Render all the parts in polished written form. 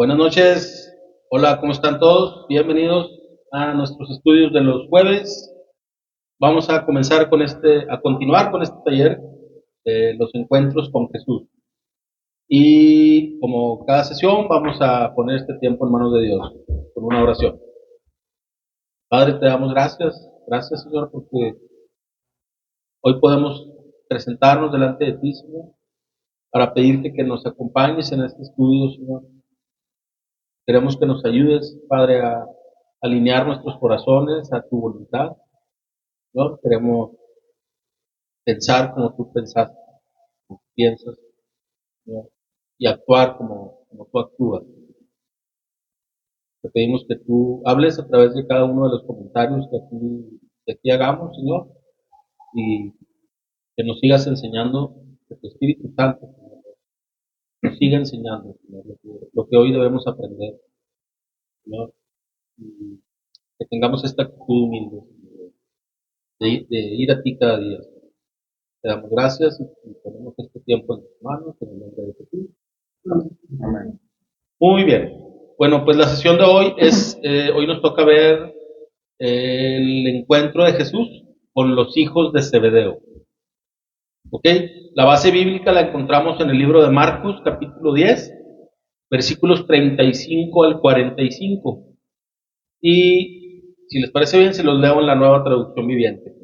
Buenas noches, hola, ¿cómo están todos? Bienvenidos a nuestros estudios de los jueves. Vamos a comenzar a continuar con este taller de los encuentros con Jesús. Y como cada sesión, vamos a poner este tiempo en manos de Dios con una oración. Padre, te damos gracias Señor, porque hoy podemos presentarnos delante de ti, Señor, para pedirte que nos acompañes en este estudio, Señor. Queremos que nos ayudes, Padre, a alinear nuestros corazones a tu voluntad, ¿no? Queremos pensar como tú pensaste, como tú piensas, ¿no? Y actuar como tú actúas. Te pedimos que tú hables a través de cada uno de los comentarios que aquí hagamos, Señor, y que nos sigas enseñando, que tu Espíritu Santo, Señor, nos siga enseñando, Señor, lo que hoy debemos aprender, Señor, y que tengamos esta actitud humilde, Señor, de ir a ti cada día. Te damos gracias y ponemos este tiempo en tus manos, en el nombre de Jesús. Amén. Muy bien. Bueno, pues la sesión de hoy nos toca ver el encuentro de Jesús con los hijos de Zebedeo. ¿Ok? La base bíblica la encontramos en el libro de Marcos, capítulo 10, versículos 35 al 45. Y si les parece bien, se los leo en la Nueva Traducción Viviente.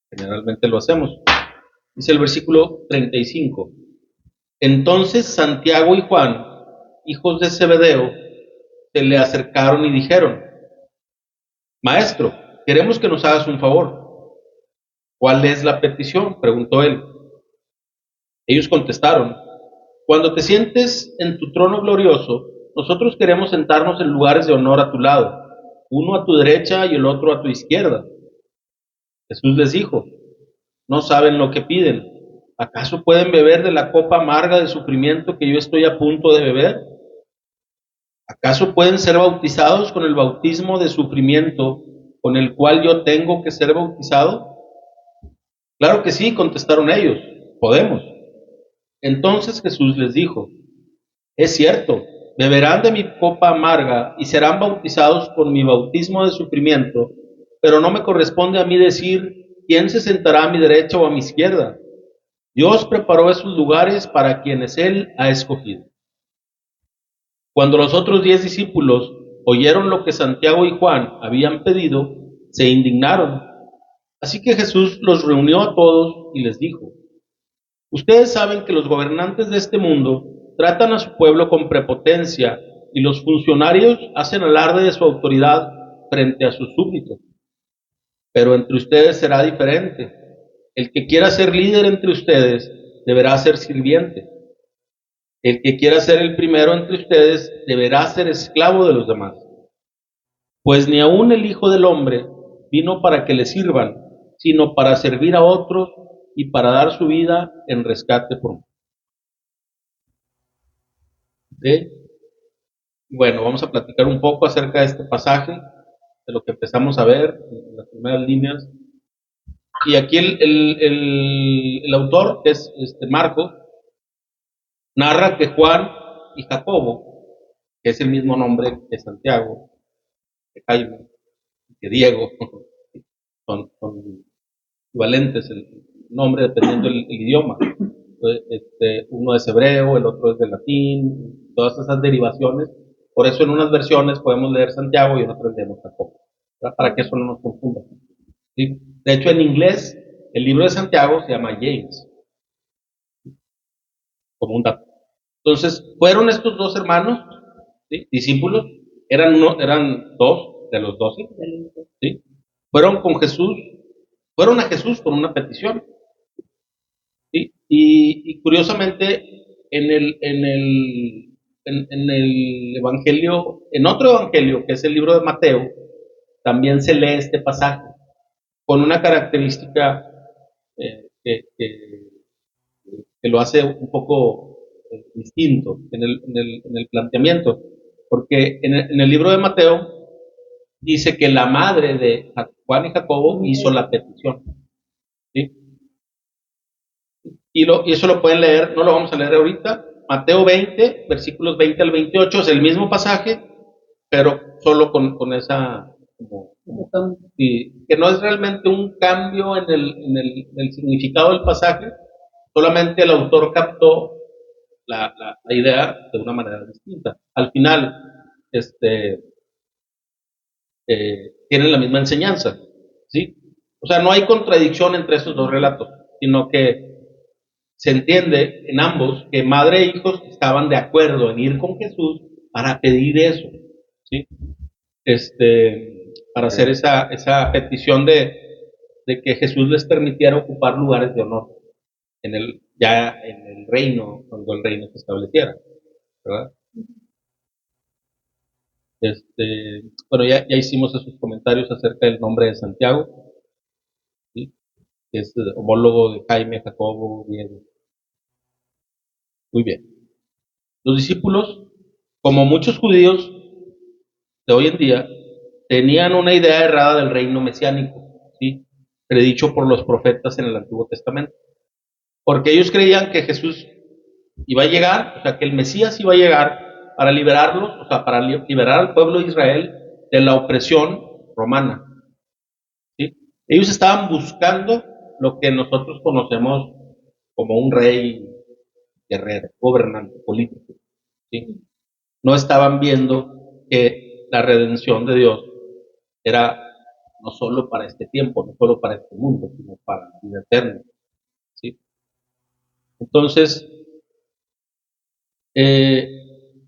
Generalmente lo hacemos. Dice el versículo 35. Entonces Santiago y Juan, hijos de Zebedeo, se le acercaron y dijeron: Maestro, queremos que nos hagas un favor. ¿Cuál es la petición?, preguntó él. Ellos contestaron: Cuando te sientes en tu trono glorioso, nosotros queremos sentarnos en lugares de honor a tu lado, uno a tu derecha y el otro a tu izquierda. Jesús les dijo: No saben lo que piden. ¿Acaso pueden beber de la copa amarga de sufrimiento que yo estoy a punto de beber? ¿Acaso pueden ser bautizados con el bautismo de sufrimiento con el cual yo tengo que ser bautizado? Claro que sí, contestaron ellos, podemos. Entonces Jesús les dijo: Es cierto, beberán de mi copa amarga y serán bautizados con mi bautismo de sufrimiento, pero no me corresponde a mí decir quién se sentará a mi derecha o a mi izquierda. Dios preparó esos lugares para quienes Él ha escogido. Cuando los otros 10 discípulos oyeron lo que Santiago y Juan habían pedido, se indignaron. Así que Jesús los reunió a todos y les dijo: Ustedes saben que los gobernantes de este mundo tratan a su pueblo con prepotencia y los funcionarios hacen alarde de su autoridad frente a sus súbditos. Pero entre ustedes será diferente. El que quiera ser líder entre ustedes deberá ser sirviente. El que quiera ser el primero entre ustedes deberá ser esclavo de los demás. Pues ni aun el Hijo del Hombre vino para que le sirvan, sino para servir a otros y para dar su vida en rescate por muchos. ¿Okay? Bueno, vamos a platicar un poco acerca de este pasaje, de lo que empezamos a ver en las primeras líneas. Y aquí el autor, que es Marcos, narra que Juan y Jacobo, que es el mismo nombre que Santiago, que Jaime, que Diego, son equivalentes el nombre dependiendo del idioma. Uno es hebreo, el otro es de latín, todas esas derivaciones. Por eso en unas versiones podemos leer Santiago y en otras leemos Jacobo, para que eso no nos confunda. ¿Sí? De hecho, en inglés, el libro de Santiago se llama James, como un dato. Entonces, fueron estos dos hermanos, ¿sí?, discípulos, eran dos de los 12, ¿sí? Fueron con Jesús, fueron a Jesús con una petición, ¿sí? Y curiosamente, en el evangelio, en otro evangelio, que es el libro de Mateo, también se lee este pasaje, con una característica que lo hace un poco distinto en el planteamiento, porque en el libro de Mateo dice que la madre de Juan y Jacobo hizo la petición, ¿sí? Y eso lo pueden leer, no lo vamos a leer ahorita, Mateo 20, versículos 20 al 28, es el mismo pasaje, pero solo con esa, y que no es realmente un cambio en el significado del pasaje, solamente el autor captó la idea de una manera distinta. Al final, tienen la misma enseñanza, ¿sí? O sea, no hay contradicción entre esos dos relatos, sino que se entiende en ambos que madre e hijos estaban de acuerdo en ir con Jesús para pedir eso, ¿sí? Para hacer esa petición de que Jesús les permitiera ocupar lugares de honor ya en el reino, cuando el reino se estableciera, ¿verdad? Bueno, ya hicimos esos comentarios acerca del nombre de Santiago, ¿sí? Que es homólogo de Jaime, Jacobo, Diego. Muy bien. Los discípulos, como muchos judíos de hoy en día, tenían una idea errada del reino mesiánico, ¿sí? Predicho por los profetas en el Antiguo Testamento. Porque ellos creían que Jesús iba a llegar, o sea, que el Mesías iba a llegar para liberarlos, o sea, para liberar al pueblo de Israel de la opresión romana, ¿sí? Ellos estaban buscando lo que nosotros conocemos como un rey guerrero, gobernante, político, ¿sí? No estaban viendo que la redención de Dios era no solo para este tiempo, no solo para este mundo, sino para la vida eterna, ¿sí? Entonces,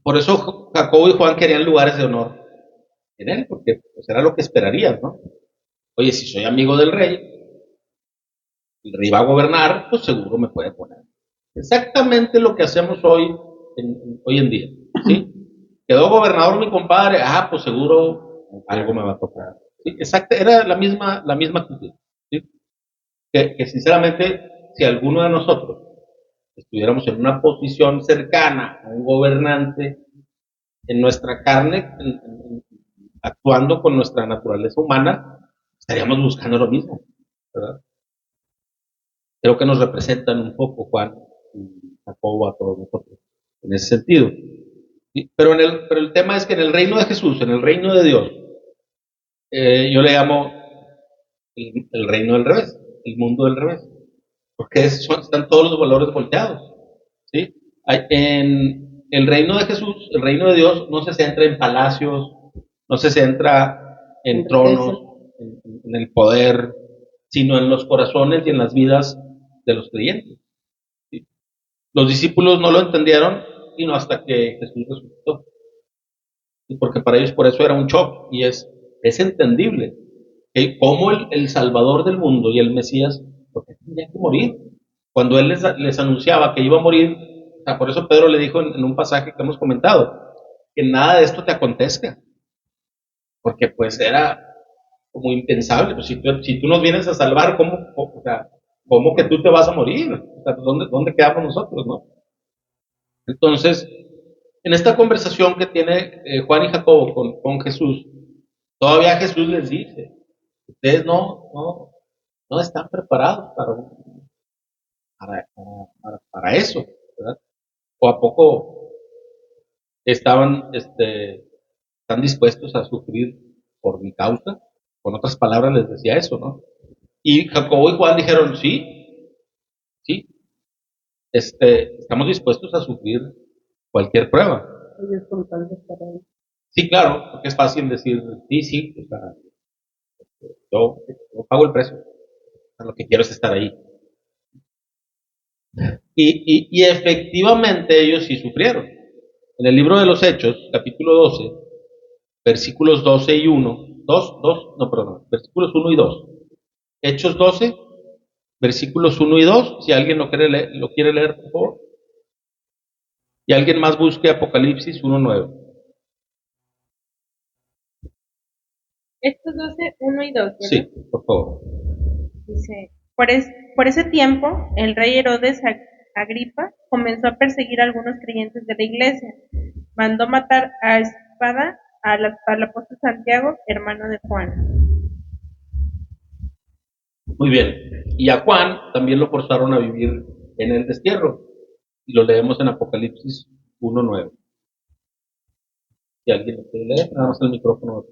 por eso Jacobo y Juan querían lugares de honor en él, porque pues, era lo que esperarían, ¿no? Oye, si soy amigo del rey, el rey va a gobernar, pues seguro me puede poner. Exactamente lo que hacemos hoy en día, ¿sí? Quedó gobernador mi compadre, pues seguro algo me va a tocar. ¿Sí? Exacto, era la misma actitud, ¿sí? Que sinceramente, si alguno de nosotros estuviéramos en una posición cercana a un gobernante, en nuestra carne, actuando con nuestra naturaleza humana, estaríamos buscando lo mismo, ¿verdad? Creo que nos representan un poco Juan y Jacobo a todos nosotros en ese sentido. ¿Sí? Pero el tema es que en el reino de Jesús, en el reino de Dios, yo le llamo el reino del revés, el mundo del revés, porque están todos los valores volteados. ¿Sí? En el reino de Jesús, el reino de Dios, no se centra en palacios, no se centra en tronos, en el poder, sino en los corazones y en las vidas de los creyentes. ¿Sí? Los discípulos no lo entendieron sino hasta que Jesús resucitó. ¿Sí? Porque para ellos por eso era un shock y es entendible que como el Salvador del mundo y el Mesías, porque tenía que morir. Cuando él les anunciaba que iba a morir, o sea, por eso Pedro le dijo en un pasaje que hemos comentado, que nada de esto te acontezca, porque pues era como impensable, pues si tú nos vienes a salvar, o sea, ¿cómo que tú te vas a morir? O sea, ¿dónde quedamos nosotros, no? Entonces, en esta conversación que tiene Juan y Jacobo con Jesús, todavía Jesús les dice, ustedes no están preparados para eso, ¿verdad? ¿O a poco están dispuestos a sufrir por mi causa? Con otras palabras les decía eso, ¿no? Y Jacobo y Juan dijeron, sí, sí, estamos dispuestos a sufrir cualquier prueba. Ellos son tan desesperados. Sí, claro, porque es fácil decir, sí, o sea, yo pago el precio, lo que quiero es estar ahí. Y efectivamente ellos sí sufrieron. En el libro de los Hechos, capítulo 12, versículos 12 y 1, versículos 1 y 2. Hechos 12, versículos 1 y 2, si alguien lo quiere leer, por favor. Y alguien más busque Apocalipsis 1:9. Hechos 12, 1 y 2, ¿verdad? Sí, por favor. Dice, por ese tiempo, el rey Herodes Agripa comenzó a perseguir a algunos creyentes de la iglesia. Mandó matar a espada al apóstol Santiago, hermano de Juan. Muy bien. Y a Juan también lo forzaron a vivir en el destierro. y lo leemos en Apocalipsis 1:9. Si alguien lo quiere leer, nada más el micrófono.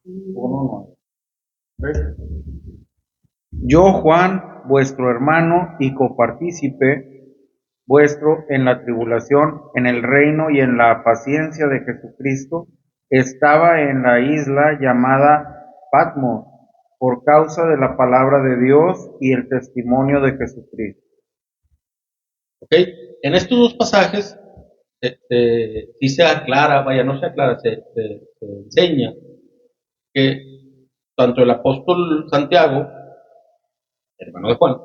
1:9. Yo, Juan, vuestro hermano y copartícipe vuestro en la tribulación, en el reino y en la paciencia de Jesucristo, estaba en la isla llamada Patmos, por causa de la palabra de Dios y el testimonio de Jesucristo. ¿Ok? En estos dos pasajes sí se aclara, vaya, no se aclara, se enseña que tanto el apóstol Santiago, hermano de Juan,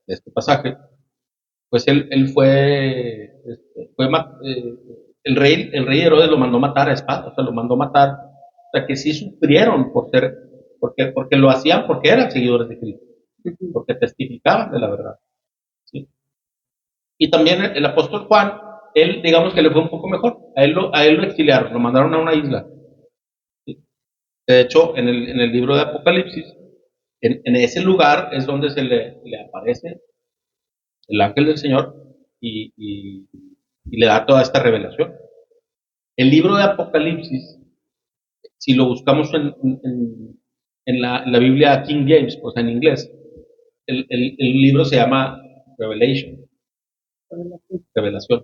de este pasaje, pues él el rey Herodes lo mandó matar a espada, o sea, lo mandó matar, o sea, que sí sufrieron porque lo hacían porque eran seguidores de Cristo, porque testificaban de la verdad, ¿sí? Y también el apóstol Juan, él, digamos que le fue un poco mejor, a él lo exiliaron, lo mandaron a una isla, ¿sí? De hecho, en el libro de Apocalipsis, en ese lugar es donde le aparece el ángel del Señor y le da toda esta revelación. El libro de Apocalipsis, si lo buscamos en la Biblia King James, o sea, en inglés, el libro se llama Revelation, revelación.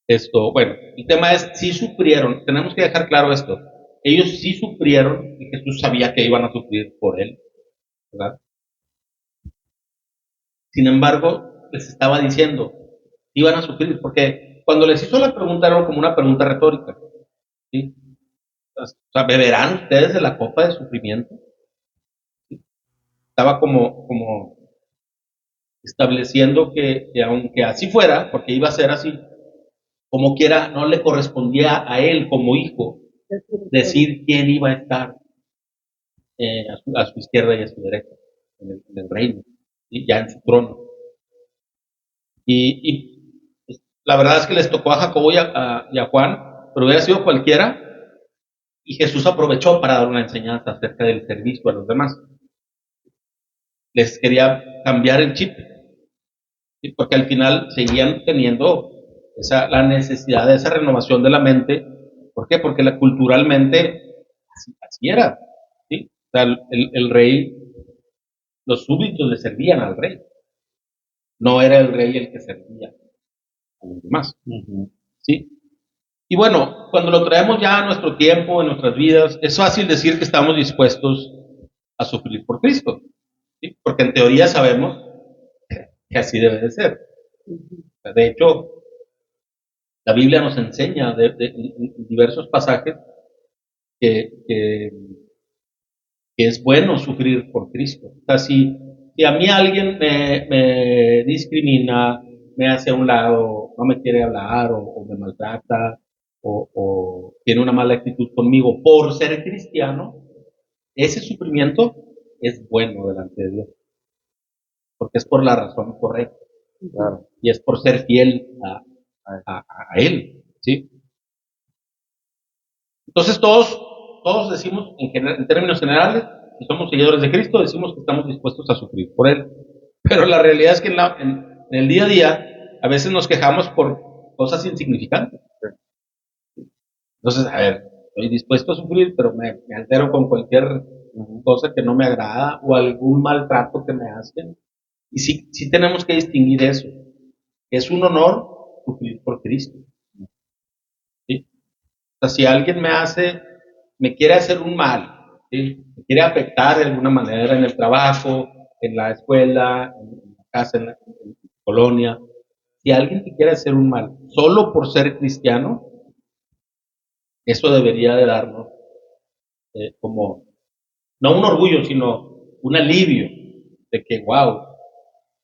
Esto, bueno, el tema es, sí sufrieron, tenemos que dejar claro esto, ellos sí sufrieron y Jesús sabía que iban a sufrir por él, ¿verdad? Sin embargo, les estaba diciendo, iban a sufrir, porque cuando les hizo la pregunta era como una pregunta retórica, ¿sí? O sea, ¿beberán ustedes de la copa de sufrimiento? ¿Sí? Estaba como estableciendo que aunque así fuera, porque iba a ser así, como quiera, no le correspondía a él como hijo decir quién iba a estar a su izquierda y a su derecha, en el reino, ¿sí? Ya en su trono. Pues, la verdad es que les tocó a Jacobo y a Juan, pero hubiera sido cualquiera, y Jesús aprovechó para dar una enseñanza acerca del servicio a los demás. Les quería cambiar el chip, ¿sí? Porque al final seguían teniendo la necesidad de esa renovación de la mente. ¿Por qué? Porque culturalmente así era, ¿sí? O sea, el rey, los súbditos le servían al rey, no era el rey el que servía a los demás, ¿sí? Y bueno, cuando lo traemos ya a nuestro tiempo, en nuestras vidas, es fácil decir que estamos dispuestos a sufrir por Cristo, ¿sí? Porque en teoría sabemos que así debe de ser. De hecho, la Biblia nos enseña en diversos pasajes que es bueno sufrir por Cristo. O sea, si a mí alguien me discrimina, me hace a un lado, no me quiere hablar o me maltrata o tiene una mala actitud conmigo por ser cristiano, ese sufrimiento es bueno delante de Dios, porque es por la razón correcta. Claro. Y es por ser fiel a Él, ¿sí? Entonces todos decimos, en términos generales, si somos seguidores de Cristo, decimos que estamos dispuestos a sufrir por Él. Pero la realidad es que en el día a día, a veces nos quejamos por cosas insignificantes. Entonces, a ver, estoy dispuesto a sufrir, pero me altero con cualquier cosa que no me agrada o algún maltrato que me hacen. Y sí tenemos que distinguir eso. Es un honor sufrir por Cristo, ¿sí? O sea, si alguien me quiere hacer un mal, ¿sí? Me quiere afectar de alguna manera en el trabajo, en la escuela, en la casa, en la colonia, si alguien te quiere hacer un mal solo por ser cristiano, eso debería de darnos como, no un orgullo, sino un alivio de que, wow,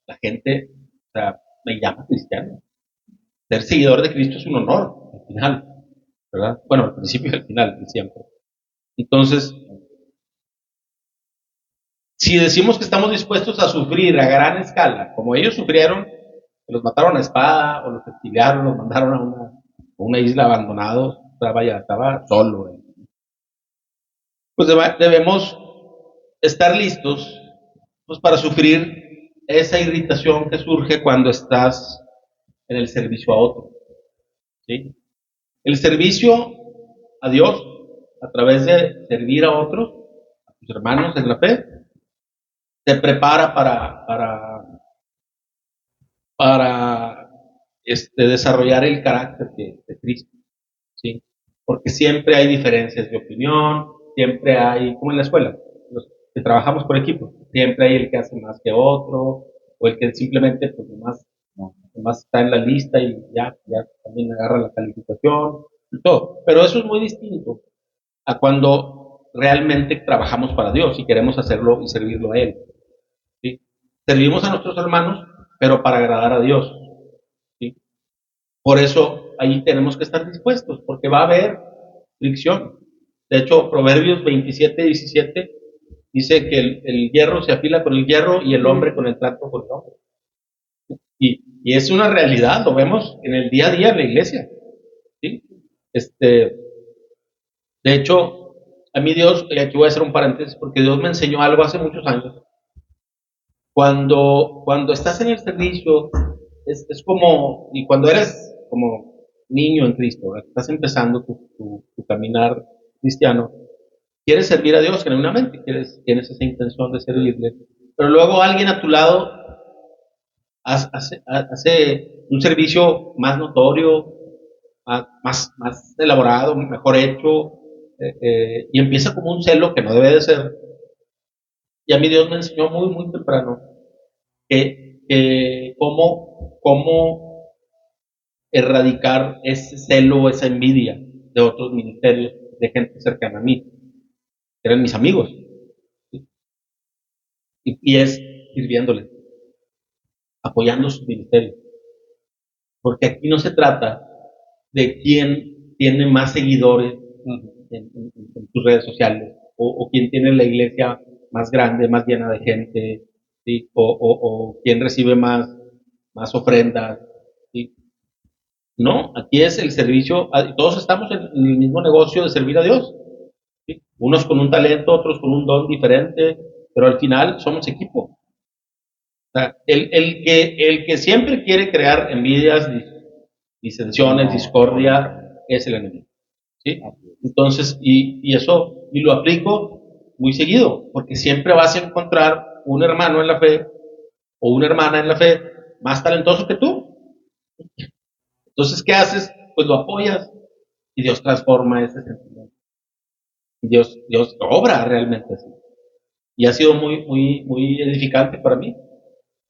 la gente, o sea, me llama cristiano. Ser seguidor de Cristo es un honor, al final, ¿verdad? Bueno, al principio y al final, y siempre. Entonces, si decimos que estamos dispuestos a sufrir a gran escala, como ellos sufrieron, que los mataron a espada, o los exiliaron, los mandaron a una isla abandonados, estaba solo. Pues debemos estar listos pues, para sufrir esa irritación que surge cuando estás en el servicio a otro. ¿Sí? El servicio a Dios a través de servir a otros, a tus hermanos en la fe, te prepara para desarrollar el carácter de Cristo. ¿Sí? Porque siempre hay diferencias de opinión, siempre hay, como en la escuela, los que trabajamos por equipo, siempre hay el que hace más que otro, o el que simplemente pues nomás está en la lista y ya también agarra la calificación y todo. Pero eso es muy distinto a cuando realmente trabajamos para Dios y queremos hacerlo y servirlo a Él. ¿Sí? Servimos a nuestros hermanos, pero para agradar a Dios. ¿Sí? Por eso ahí tenemos que estar dispuestos, porque va a haber fricción. De hecho, Proverbios 27:17 dice que el hierro se afila con el hierro y el hombre con el trato con el hombre. Y es una realidad, lo vemos en el día a día en la iglesia. ¿Sí? De hecho, a mí Dios, y aquí voy a hacer un paréntesis, porque Dios me enseñó algo hace muchos años. Cuando estás en el servicio, es como, y cuando eres como niño en Cristo, ¿verdad? Estás empezando tu caminar cristiano, quieres servir a Dios genuinamente, tienes esa intención de servirle, pero luego alguien a tu lado hace un servicio más notorio, más elaborado, mejor hecho, y empieza como un celo que no debe de ser. Y a mí Dios me enseñó muy, muy temprano que cómo erradicar ese celo, esa envidia de otros ministerios, de gente cercana a mí, que eran mis amigos. ¿Sí? Y es sirviéndoles, apoyando sus ministerios. Porque aquí no se trata de quién tiene más seguidores en tus redes sociales, o quién tiene la iglesia más grande, más llena de gente, ¿sí? O quién recibe más ofrendas. ¿Sí? No, aquí es el servicio, todos estamos en el mismo negocio de servir a Dios. ¿Sí? Unos con un talento, otros con un don diferente, pero al final somos equipo. O sea, el que siempre quiere crear envidias, disensiones, discordia, es el enemigo. ¿Sí? Entonces, y eso, y lo aplico muy seguido, porque siempre vas a encontrar un hermano en la fe o una hermana en la fe más talentoso que tú. Entonces, ¿qué haces? Pues lo apoyas y Dios transforma ese sentimiento. Y Dios obra realmente así. Y ha sido muy, muy, muy edificante para mí.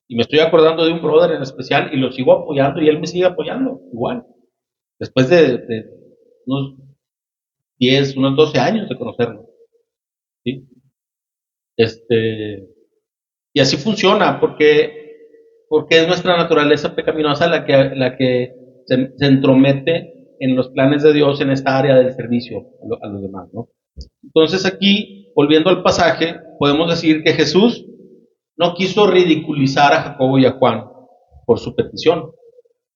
Y me estoy acordando de un brother en especial y lo sigo apoyando y él me sigue apoyando igual. Después de unos 10, unos 12 años de conocerlo. ¿Sí? Y así funciona, porque es nuestra naturaleza pecaminosa la que se entromete en los planes de Dios en esta área del servicio a los demás, ¿no? Entonces aquí, volviendo al pasaje, podemos decir que Jesús no quiso ridiculizar a Jacobo y a Juan por su petición,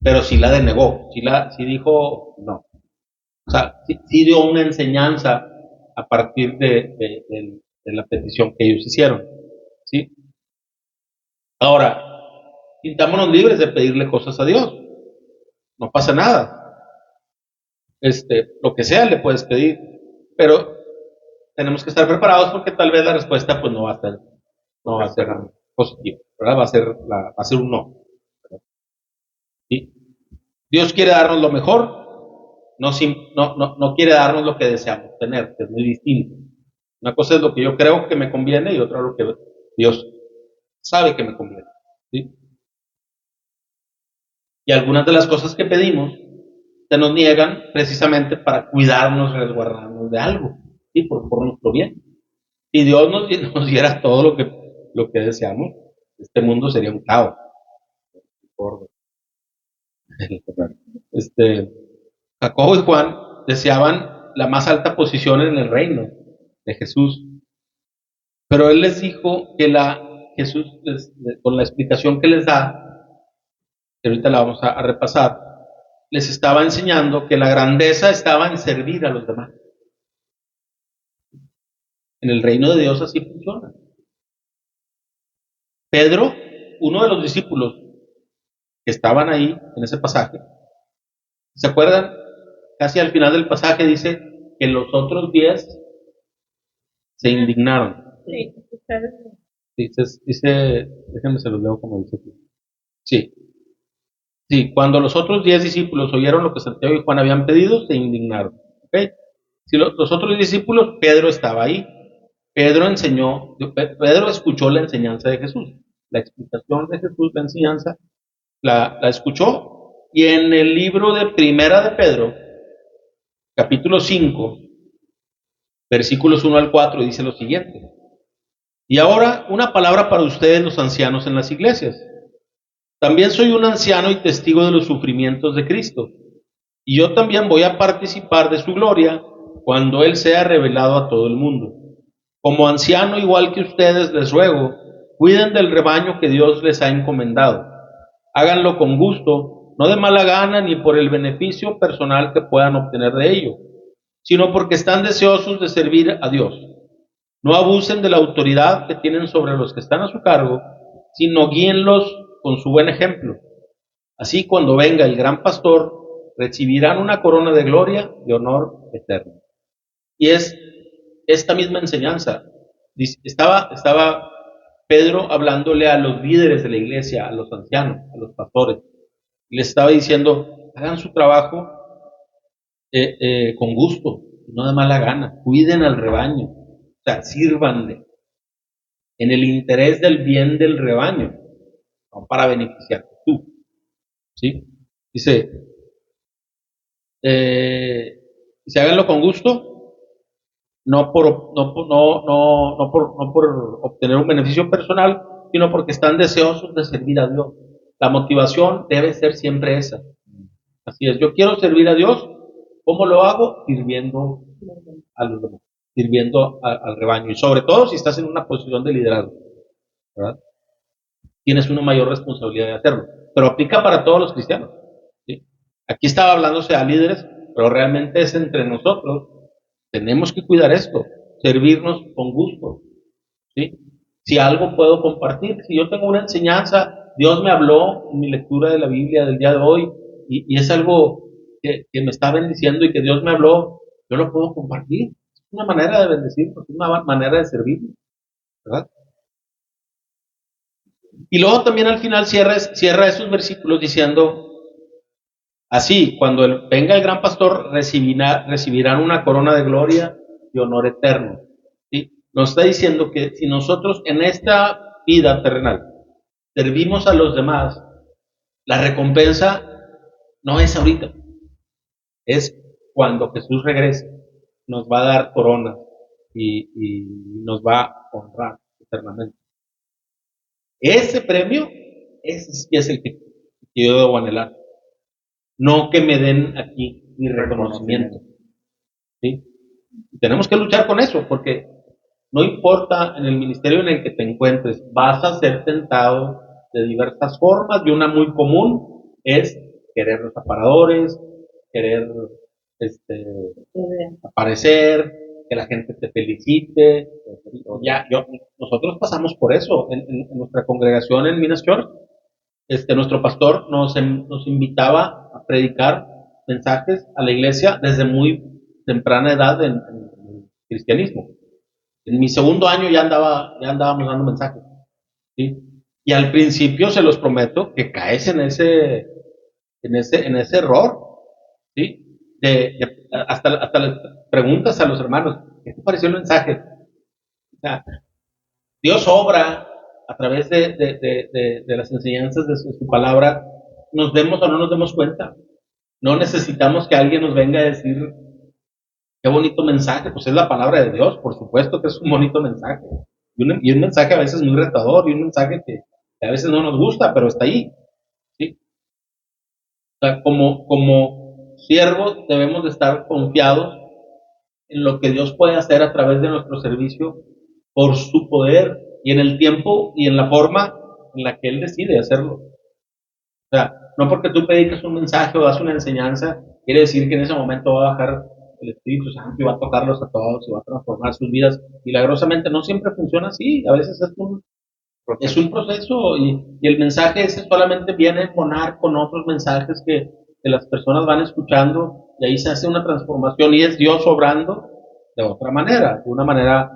pero sí la denegó, sí dijo no. O sea, sí dio una enseñanza a partir de la petición que ellos hicieron. ¿Sí? Ahora, sintámonos libres de pedirle cosas a Dios. No pasa nada. Lo que sea le puedes pedir, pero tenemos que estar preparados porque tal vez la respuesta pues no va a ser positiva, ¿verdad? Va a ser un no. ¿Sí? Dios quiere darnos lo mejor, no quiere darnos lo que deseamos tener, que es muy distinto. Una cosa es lo que yo creo que me conviene y otra lo que Dios sabe que me conviene. ¿Sí? Y algunas de las cosas que pedimos se nos niegan precisamente para cuidarnos, resguardarnos de algo, ¿sí? Por nuestro bien. Si Dios nos diera todo lo que deseamos, este mundo sería un caos. Este, Jacobo y Juan deseaban la más alta posición en el reino de Jesús, pero él les dijo que Jesús, con la explicación que les da, que ahorita la vamos a repasar, les estaba enseñando que la grandeza estaba en servir a los demás. En el reino de Dios así funciona. Pedro uno de los discípulos que estaban ahí en ese pasaje, ¿se acuerdan? Casi al final del pasaje dice que los otros 10 se indignaron. Sí, Déjenme se los leo como dice aquí. Sí, sí, cuando los otros 10 discípulos oyeron lo que Santiago y Juan habían pedido, se indignaron. ¿Ok? Si los otros discípulos, Pedro estaba ahí. Pedro escuchó la enseñanza de Jesús, la explicación de Jesús, la enseñanza, la escuchó, y en el libro de Primera de Pedro, capítulo 5, versículos 1 al 4, dice lo siguiente: y ahora una palabra para ustedes los ancianos en las iglesias. También soy un anciano y testigo de los sufrimientos de Cristo, y yo también voy a participar de su gloria cuando Él sea revelado a todo el mundo. Como anciano, igual que ustedes, les ruego, cuiden del rebaño que Dios les ha encomendado. Háganlo con gusto, no de mala gana ni por el beneficio personal que puedan obtener de ello, sino porque están deseosos de servir a Dios. No abusen de la autoridad que tienen sobre los que están a su cargo, sino guíenlos con su buen ejemplo. Así, cuando venga el gran pastor, recibirán una corona de gloria y honor eterno. Y es esta misma enseñanza. Estaba Pedro hablándole a los líderes de la iglesia, a los ancianos, a los pastores. Y les estaba diciendo, hagan su trabajo con gusto, no de mala gana. Cuiden al rebaño, o sea, sírvanle en el interés del bien del rebaño, no para beneficiarte tú. ¿Sí? Dice, háganlo con gusto, no por obtener un beneficio personal, sino porque están deseosos de servir a Dios. La motivación debe ser siempre esa. Así es, yo quiero servir a Dios. ¿Cómo lo hago? Sirviendo a los demás, sirviendo al rebaño. Y sobre todo si estás en una posición de liderazgo, ¿verdad? Tienes una mayor responsabilidad de hacerlo. Pero aplica para todos los cristianos. ¿Sí? Aquí estaba hablándose a líderes, pero realmente es entre nosotros. Tenemos que cuidar esto, servirnos con gusto. ¿Sí? Si algo puedo compartir, si yo tengo una enseñanza, Dios me habló en mi lectura de la Biblia del día de hoy, y es algo que me está bendiciendo y que Dios me habló, yo lo puedo compartir. Es una manera de bendecir, es una manera de servir, ¿verdad? Y luego también al final cierra esos versículos diciendo, así, cuando venga el gran pastor, recibirán una corona de gloria y honor eterno. ¿Sí? Nos está diciendo que si nosotros en esta vida terrenal servimos a los demás, la recompensa no es ahorita, es cuando Jesús regrese, nos va a dar corona y nos va a honrar eternamente. Ese premio, ese sí es el que yo debo anhelar. No que me den aquí mi reconocimiento. ¿Sí? Tenemos que luchar con eso, porque no importa en el ministerio en el que te encuentres, vas a ser tentado de diversas formas, y una muy común es querer los aparadores, querer aparecer, que la gente te felicite. Nosotros pasamos por eso en nuestra congregación en Minas Church. Nuestro pastor nos invitaba a predicar mensajes a la iglesia desde muy temprana edad en el cristianismo. En mi segundo año ya andábamos dando mensajes, ¿sí? Y al principio se los prometo que caes en ese error, ¿sí? Hasta les preguntas a los hermanos, ¿qué te pareció el mensaje? O sea, Dios obra a través de las enseñanzas de su palabra, nos demos o no nos demos cuenta. No necesitamos que alguien nos venga a decir, qué bonito mensaje, pues es la palabra de Dios, por supuesto que es un bonito mensaje. Y un mensaje a veces muy retador, y un mensaje que a veces no nos gusta, pero está ahí. ¿Sí? O sea, como siervos debemos de estar confiados en lo que Dios puede hacer a través de nuestro servicio por su poder y en el tiempo y en la forma en la que Él decide hacerlo. O sea, no porque tú prediques un mensaje o das una enseñanza, quiere decir que en ese momento va a bajar el Espíritu Santo y va a tocarlos a todos y va a transformar sus vidas milagrosamente. No siempre funciona así, a veces es Es un proceso y el mensaje ese solamente viene a embonar con otros mensajes que las personas van escuchando y ahí se hace una transformación y es Dios obrando de otra manera, de una manera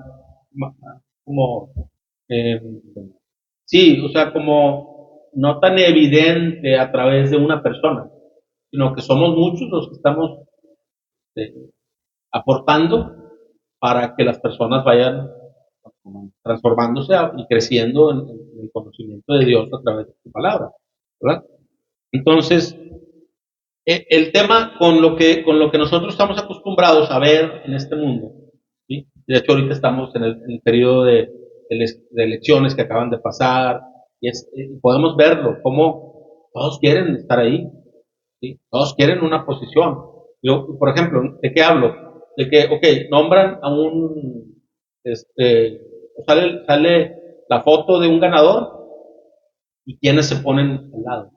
como, eh, sí, o sea, como no tan evidente a través de una persona, sino que somos muchos los que estamos eh, aportando para que las personas vayan transformándose y creciendo en el conocimiento de Dios a través de su palabra, ¿verdad? Entonces, el tema con lo que nosotros estamos acostumbrados a ver en este mundo, ¿sí? De hecho ahorita estamos en el periodo de elecciones que acaban de pasar, y podemos verlo, como todos quieren estar ahí, ¿sí? Todos quieren una posición. Yo, por ejemplo, ¿de qué hablo? De que, ok, nombran a un, sale la foto de un ganador y quienes se ponen al lado,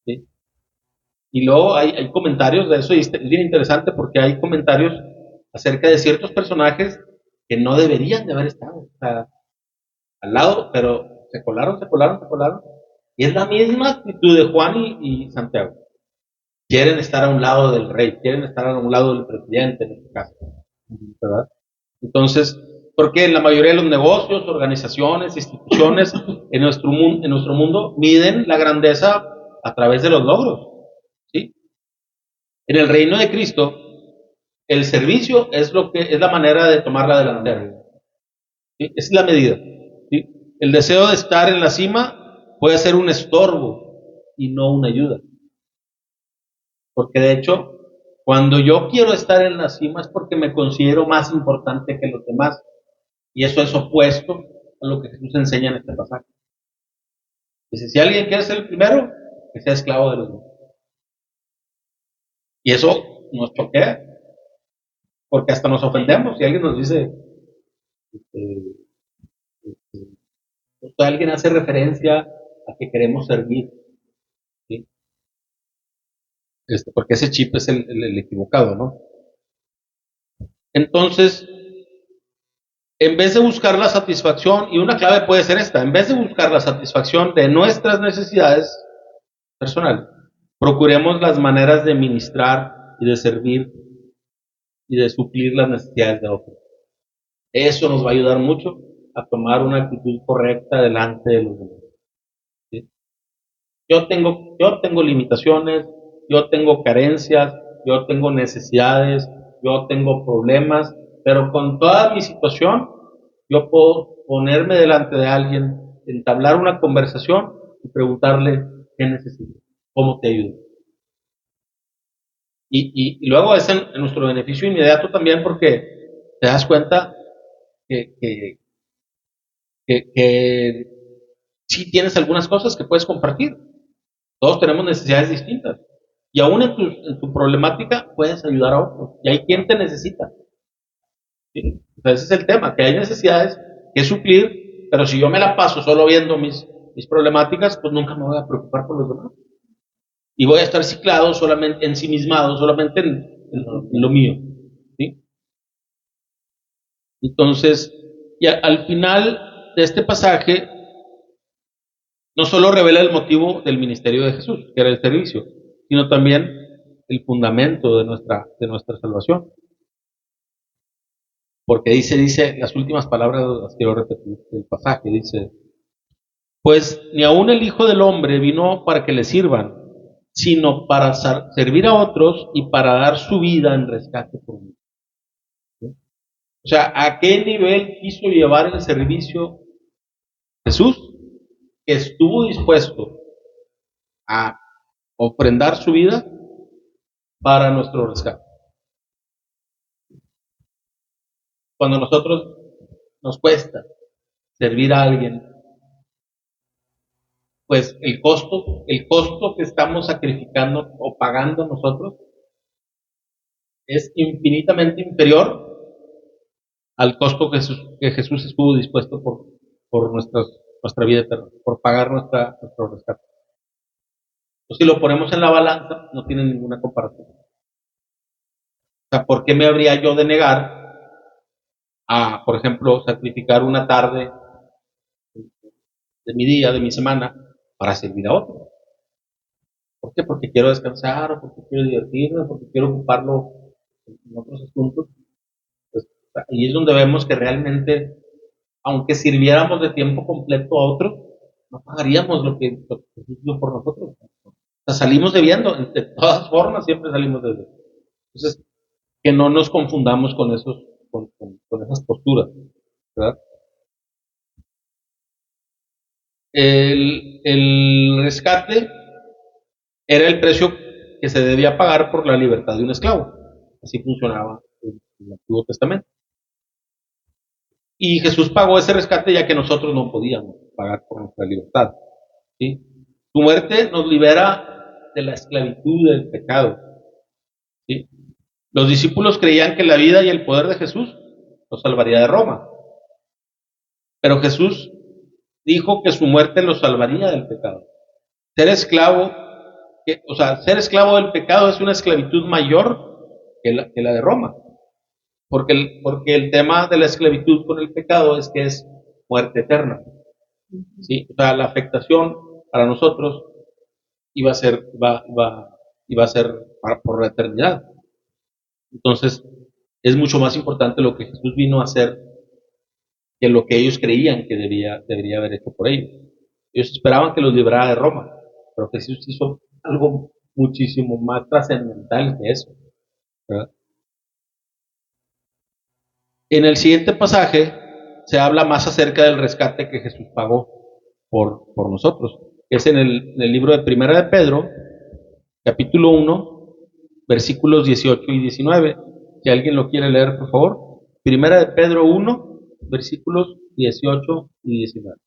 ¿sí? Y luego hay comentarios de eso y es bien interesante porque hay comentarios acerca de ciertos personajes que no deberían de haber estado, o sea, al lado, pero se colaron, se colaron, se colaron. Y es la misma actitud de Juan y Santiago. Quieren estar a un lado del rey, quieren estar a un lado del presidente, en este caso, ¿verdad? Entonces, porque en la mayoría de los negocios, organizaciones, instituciones en nuestro mundo miden la grandeza a través de los logros, ¿sí? En el reino de Cristo, el servicio es lo que es la manera de tomar la delantera, ¿sí? Es la medida, ¿sí? El deseo de estar en la cima puede ser un estorbo y no una ayuda. Porque de hecho, cuando yo quiero estar en la cima es porque me considero más importante que los demás. Y eso es opuesto a lo que Jesús enseña en este pasaje. Dice, si alguien quiere ser el primero, que sea esclavo de los demás. Y eso nos choquea, porque hasta nos ofendemos si alguien nos dice, este, este, o alguien hace referencia a que queremos servir, ¿sí? Porque ese chip es el equivocado, ¿no? Entonces, en vez de buscar la satisfacción, y una clave puede ser esta, en vez de buscar la satisfacción de nuestras necesidades personales, procuremos las maneras de ministrar y de servir y de suplir las necesidades de otros. Eso nos va a ayudar mucho a tomar una actitud correcta delante de los demás, ¿sí? Yo tengo limitaciones, yo tengo carencias, yo tengo necesidades, yo tengo problemas, pero con toda mi situación, yo puedo ponerme delante de alguien, entablar una conversación y preguntarle qué necesitas, cómo te ayudo. Y luego es en nuestro beneficio inmediato también porque te das cuenta que, que, que sí tienes algunas cosas que puedes compartir. Todos tenemos necesidades distintas. Y aún en tu problemática puedes ayudar a otros. Y hay quien te necesita, ¿sí? Entonces ese es el tema, que hay necesidades que suplir, pero si yo me la paso solo viendo mis problemáticas, pues nunca me voy a preocupar por los demás. Y voy a estar ciclado solamente, ensimismado, solamente en lo mío, ¿sí? Entonces, y al final de este pasaje, no solo revela el motivo del ministerio de Jesús, que era el servicio, sino también el fundamento de nuestra salvación. Porque dice, las últimas palabras las quiero repetir del pasaje, dice, pues ni aun el Hijo del Hombre vino para que le sirvan, sino para servir a otros y para dar su vida en rescate por mí. O sea, ¿a qué nivel quiso llevar el servicio Jesús? Que estuvo dispuesto a ofrendar su vida para nuestro rescate. Cuando nosotros nos cuesta servir a alguien, pues el costo que estamos sacrificando o pagando nosotros es infinitamente inferior al costo que Jesús estuvo dispuesto por nuestra vida eterna, por pagar nuestro rescate. Entonces, si lo ponemos en la balanza, no tiene ninguna comparación. O sea, ¿por qué me habría yo de negar a, por ejemplo, sacrificar una tarde de mi día, de mi semana, para servir a otro. ¿Por qué? Porque quiero descansar, o porque quiero divertirme, o porque quiero ocuparlo en otros asuntos. Pues, ahí es donde vemos que realmente, aunque sirviéramos de tiempo completo a otro, no pagaríamos lo que Jesús dio por nosotros. O sea, salimos debiendo, de todas formas siempre salimos debiendo. Entonces, que no nos confundamos con con esas posturas, ¿verdad? El rescate era el precio que se debía pagar por la libertad de un esclavo. Así funcionaba en el Antiguo Testamento. Y Jesús pagó ese rescate ya que nosotros no podíamos pagar por nuestra libertad. ¿Sí? Su muerte nos libera de la esclavitud del pecado. ¿Sí? Los discípulos creían que la vida y el poder de Jesús los salvaría de Roma. Pero Jesús dijo que su muerte los salvaría del pecado. Ser esclavo, o sea, ser esclavo del pecado es una esclavitud mayor que la de Roma. Porque el tema de la esclavitud con el pecado es que es muerte eterna. ¿Sí? O sea, la afectación para nosotros iba a ser por la eternidad. Entonces, es mucho más importante lo que Jesús vino a hacer que lo que ellos creían que debería haber hecho por ellos. Ellos esperaban que los librara de Roma, pero Jesús hizo algo muchísimo más trascendental que eso, ¿verdad? En el siguiente pasaje se habla más acerca del rescate que Jesús pagó por nosotros. Es en el libro de Primera de Pedro, capítulo 1, versículos 18 y 19. Si alguien lo quiere leer, por favor. Primera de Pedro 1, versículos 18 y 19.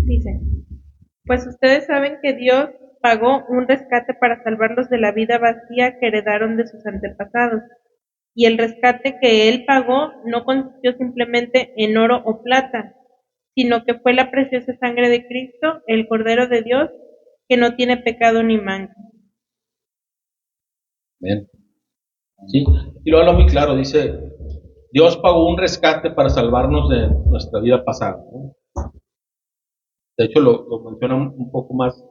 Dice, pues ustedes saben que Dios pagó un rescate para salvarlos de la vida vacía que heredaron de sus antepasados. Y el rescate que Él pagó no consistió simplemente en oro o plata, sino que fue la preciosa sangre de Cristo, el Cordero de Dios, que no tiene pecado ni mancha. Bien. Sí, y lo habla muy claro, dice, Dios pagó un rescate para salvarnos de nuestra vida pasada, ¿no? De hecho, lo menciona un poco más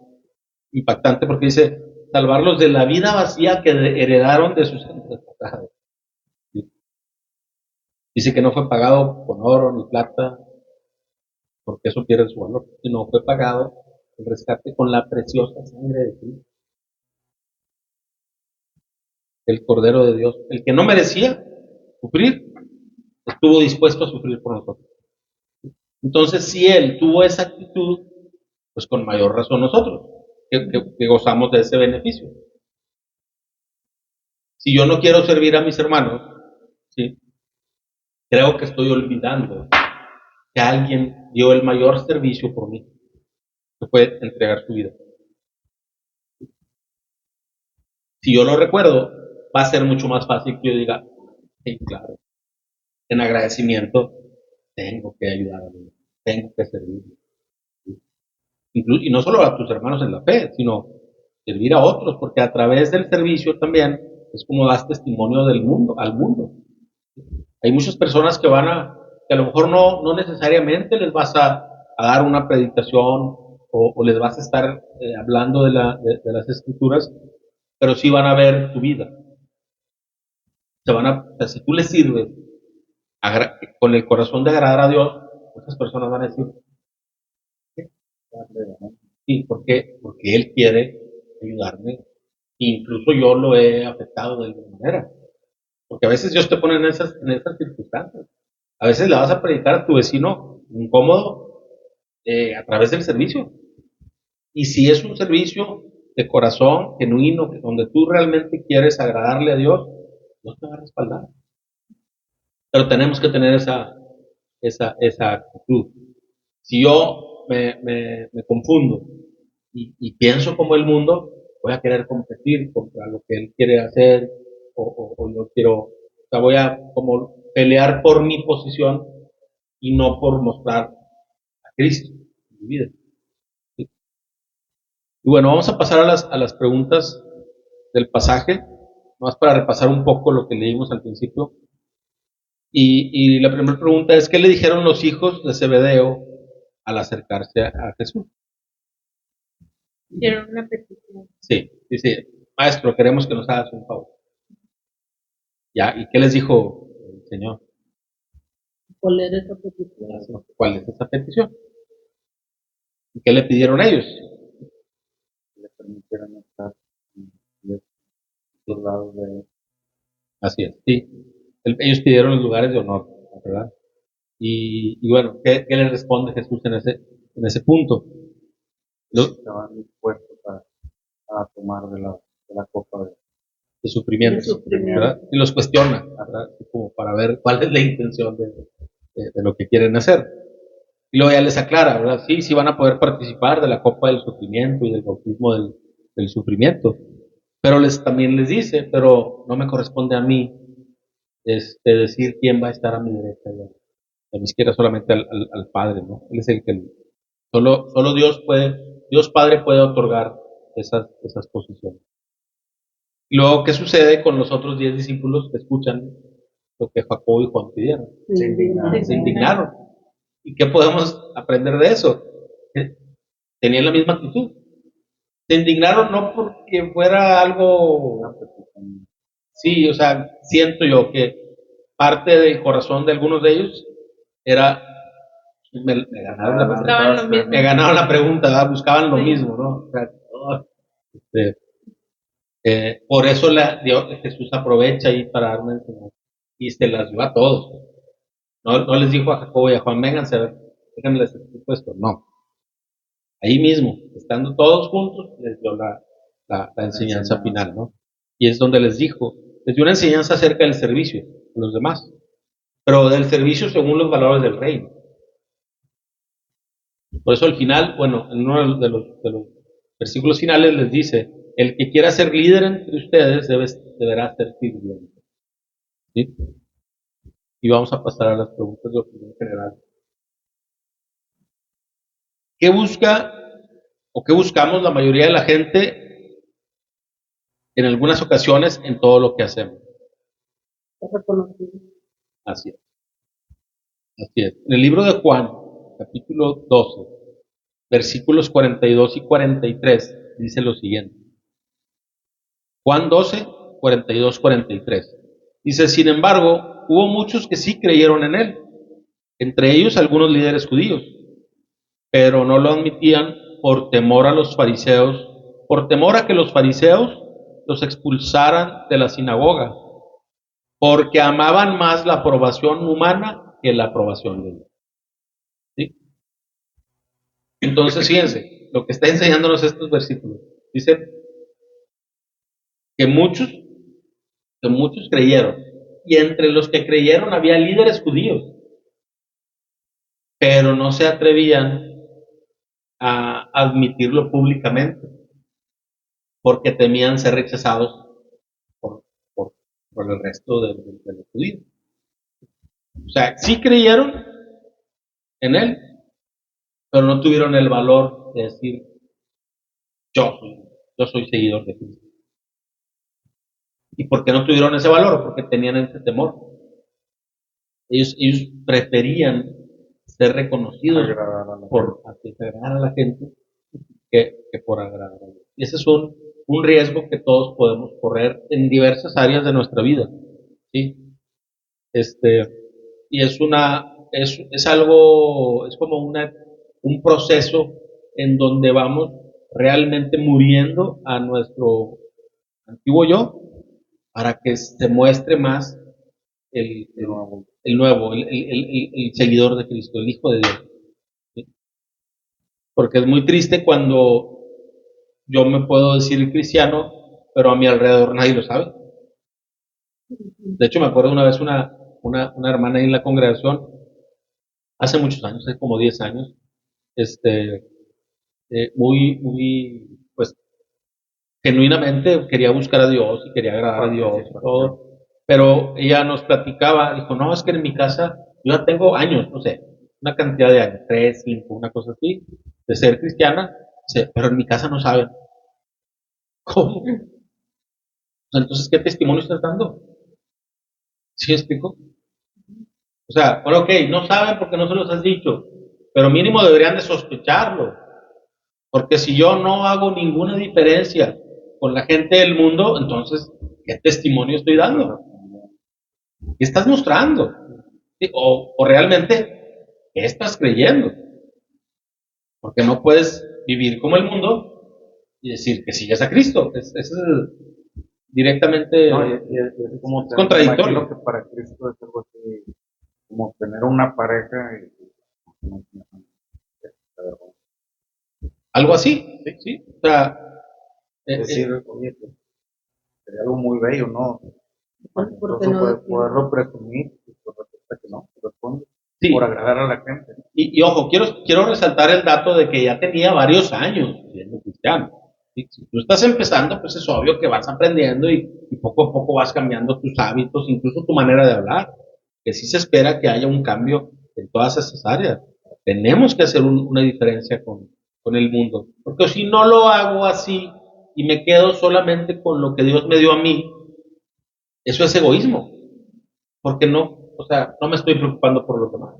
impactante porque dice, salvarlos de la vida vacía que heredaron de sus antepasados. ¿Sí? Dice que no fue pagado con oro ni plata, porque eso pierde su valor, sino fue pagado el rescate con la preciosa sangre de Cristo, el Cordero de Dios, el que no merecía sufrir, estuvo dispuesto a sufrir por nosotros. Entonces, si Él tuvo esa actitud, pues con mayor razón nosotros, que gozamos de ese beneficio. Si yo no quiero servir a mis hermanos, ¿sí? Creo que estoy olvidando que alguien dio el mayor servicio por mí, que fue entregar su vida. Si yo lo recuerdo, va a ser mucho más fácil que yo diga, hey, claro, en agradecimiento tengo que ayudar a mí, tengo que servir. Y no solo a tus hermanos en la fe, sino servir a otros, porque a través del servicio también es como das testimonio del mundo, al mundo. Hay muchas personas que a lo mejor no necesariamente les vas a dar una predicación o les vas a estar hablando de las escrituras, pero sí van a ver tu vida. O sea, si tú les sirves con el corazón de agradar a Dios, muchas personas van a decir, sí, porque Él quiere ayudarme. Incluso yo lo he afectado de alguna manera. Porque a veces Dios te pone en esas circunstancias. A veces le vas a predicar a tu vecino incómodo a través del servicio. Y si es un servicio de corazón, genuino, donde tú realmente quieres agradarle a Dios, Dios te va a respaldar. Pero tenemos que tener esa actitud. Si yo me confundo y pienso como el mundo, voy a querer competir contra lo que él quiere hacer o yo quiero, o sea, voy a como pelear por mi posición y no por mostrar a Cristo en mi vida. ¿Sí? Y bueno, vamos a pasar a las preguntas del pasaje, más para repasar un poco lo que leímos al principio. Y la primera pregunta es, ¿qué le dijeron los hijos de Zebedeo al acercarse a Jesús? Hicieron una petición. Sí, dice, maestro, queremos que nos hagas un favor. Ya, ¿y qué les dijo el Señor? ¿Cuál era esa petición? ¿Cuál es esa petición? ¿Y qué le pidieron ellos? Le permitieron estar en los lados de él. Así es, sí. Ellos pidieron los lugares de honor, ¿verdad? Y bueno, ¿qué le responde Jesús en ese punto? Estaban dispuestos a tomar de la copa De sufrimiento, ¿verdad? Y los cuestiona, ¿verdad? Como para ver cuál es la intención de lo que quieren hacer. Y luego ya les aclara, ¿verdad? Sí, sí van a poder participar de la copa del sufrimiento y del bautismo del sufrimiento. Pero también les dice, pero no me corresponde a mí decir quién va a estar a mi derecha y a mi izquierda, solamente al Padre, ¿no? Él es el que solo Dios Padre puede otorgar esas posiciones. Y luego, ¿qué sucede con los otros 10 discípulos que escuchan lo que Jacobo y Juan pidieron? Se indignaron. ¿Y qué podemos aprender de eso? Tenían la misma actitud. Se indignaron no porque fuera algo, sí, o sea, siento yo que parte del corazón de algunos de ellos era, me ganaron la pregunta, me ganaron la pregunta, ¿verdad? Buscaban lo mismo, ¿no? O sea, este, por eso Jesús aprovecha ahí para dar una enseñanza y se las dio a todos. No les dijo a Jacobo y a Juan, vénganse a ver, déjenme les explico esto. No. Ahí mismo, estando todos juntos, les dio la enseñanza final, ¿no? Y es donde les dio una enseñanza acerca del servicio a los demás, pero del servicio según los valores del reino. Por eso al final, bueno, en uno de los versículos finales les dice, el que quiera ser líder entre ustedes deberá ser sirviente. ¿Sí? Y vamos a pasar a las preguntas de opinión general. ¿Qué busca o qué buscamos la mayoría de la gente en algunas ocasiones en todo lo que hacemos? Así es. Así es. En el libro de Juan, capítulo 12, versículos 42 y 43, dice lo siguiente. Juan 12, 42, 43. Dice, sin embargo, hubo muchos que sí creyeron en él, entre ellos algunos líderes judíos, pero no lo admitían por temor a los fariseos, por temor a que los fariseos los expulsaran de la sinagoga, porque amaban más la aprobación humana que la aprobación de Dios. ¿Sí? Entonces, fíjense, lo que está enseñándonos estos versículos, dice que muchos creyeron, y entre los que creyeron había líderes judíos, pero no se atrevían a admitirlo públicamente, porque temían ser rechazados por, por, por el resto de los judíos. O sea, sí creyeron en él, pero no tuvieron el valor de decir, yo soy seguidor de Cristo. ¿Y por qué no tuvieron ese valor? Porque tenían ese temor. Ellos preferían ser reconocidos por agradar a la gente que por agradar a Dios. Y ese es un riesgo que todos podemos correr en diversas áreas de nuestra vida. ¿Sí? Y es algo, es como un proceso en donde vamos realmente muriendo a nuestro antiguo yo para que se muestre más el nuevo, el seguidor de Cristo, el Hijo de Dios. ¿Sí? Porque es muy triste cuando yo me puedo decir cristiano, pero a mi alrededor nadie lo sabe. De hecho, me acuerdo una vez una hermana ahí en la congregación, hace muchos años, hace como 10 años, pues, genuinamente quería buscar a Dios y quería agradar a Dios y todo, pero ella nos platicaba, dijo, no, es que en mi casa, yo ya tengo años, no sé, una cantidad de años, 3, 5, una cosa así, de ser cristiana, pero en mi casa no saben. ¿Cómo? Entonces, ¿qué testimonio estás dando? ¿Sí me explico? sea, bueno, ok, no saben porque no se los has dicho, pero mínimo deberían de sospecharlo. Porque si yo no hago ninguna diferencia con la gente del mundo, entonces, ¿qué testimonio estoy dando? ¿Qué estás mostrando? ¿Sí? O realmente, ¿qué estás creyendo? Porque no puedes vivir como el mundo y decir que sigues a Cristo. Es directamente No, y es como es contradictorio. me imagino que para Cristo es algo así, como tener una pareja y Algo así, ¿sí? ¿Sí? O sea, decir, oye, pues, sería algo muy bello, ¿no? Entonces, ¿por qué Incluso no decirlo? poderlo presumir, y pues resulta que no, responde sí. por agradar a la gente. ¿No? Y ojo, quiero resaltar el dato de que ya tenía varios años siendo cristiano. ¿Sí? Si tú estás empezando, pues es obvio que vas aprendiendo y poco a poco vas cambiando tus hábitos, incluso tu manera de hablar. Que sí se espera que haya un cambio en todas esas áreas. Tenemos que hacer una diferencia con el mundo. Porque si no lo hago así y me quedo solamente con lo que Dios me dio a mí, eso es egoísmo. Porque no, o sea, no me estoy preocupando por los demás.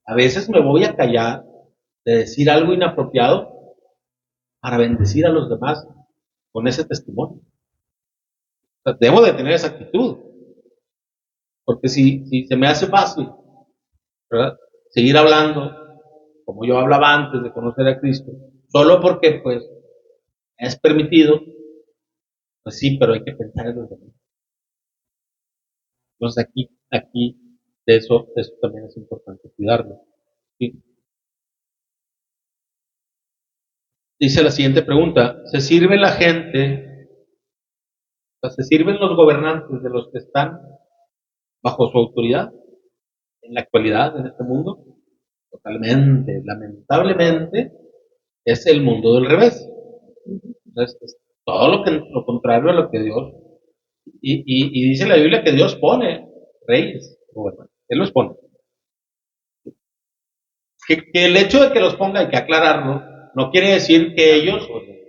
A veces me voy a callar de decir algo inapropiado para bendecir a los demás con ese testimonio. O sea, debo de tener esa actitud, porque si se me hace fácil, ¿verdad? Seguir hablando como yo hablaba antes de conocer a Cristo, solo porque pues es permitido, pues sí, pero hay que pensar en los demás. Entonces aquí de eso también es importante cuidarlo. ¿Sí? Dice la siguiente pregunta, ¿se sirve la gente, o sea, se sirven los gobernantes de los que están bajo su autoridad en la actualidad, en este mundo? Totalmente, lamentablemente, es el mundo del revés. Entonces, es todo lo contrario a lo que Dios, y dice la Biblia que Dios pone reyes, gobernantes, Él los pone. Que el hecho de que los ponga, hay que aclararlo, no quiere decir que ellos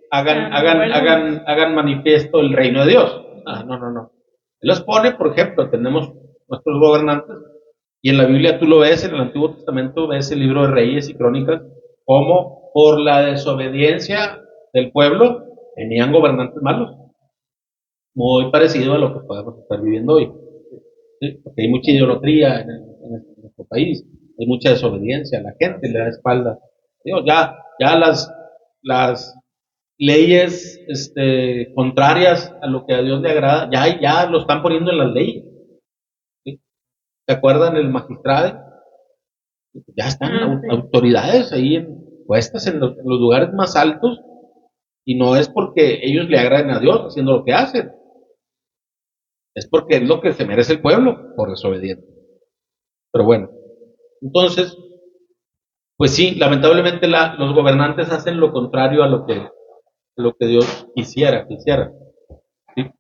hagan manifiesto el reino de Dios. Ah, no. Él los pone, por ejemplo, tenemos nuestros gobernantes, y en la Biblia tú lo ves, en el Antiguo Testamento ves el libro de Reyes y Crónicas, como por la desobediencia del pueblo tenían gobernantes malos, muy parecido a lo que podemos estar viviendo hoy. ¿Sí? Porque hay mucha idolatría en nuestro país, hay mucha desobediencia, la gente le da espalda. Digo, ya las leyes contrarias a lo que a Dios le agrada, ya lo están poniendo en las leyes. ¿Sí? ¿Se acuerdan el magistrado? Ya están Sí. autoridades ahí puestas en los lugares más altos, y no es porque ellos le agraden a Dios haciendo lo que hacen, es porque es lo que se merece el pueblo por desobediente. Pero bueno, entonces, pues sí, lamentablemente los gobernantes hacen lo contrario a lo que Dios quisiera. ¿Sí?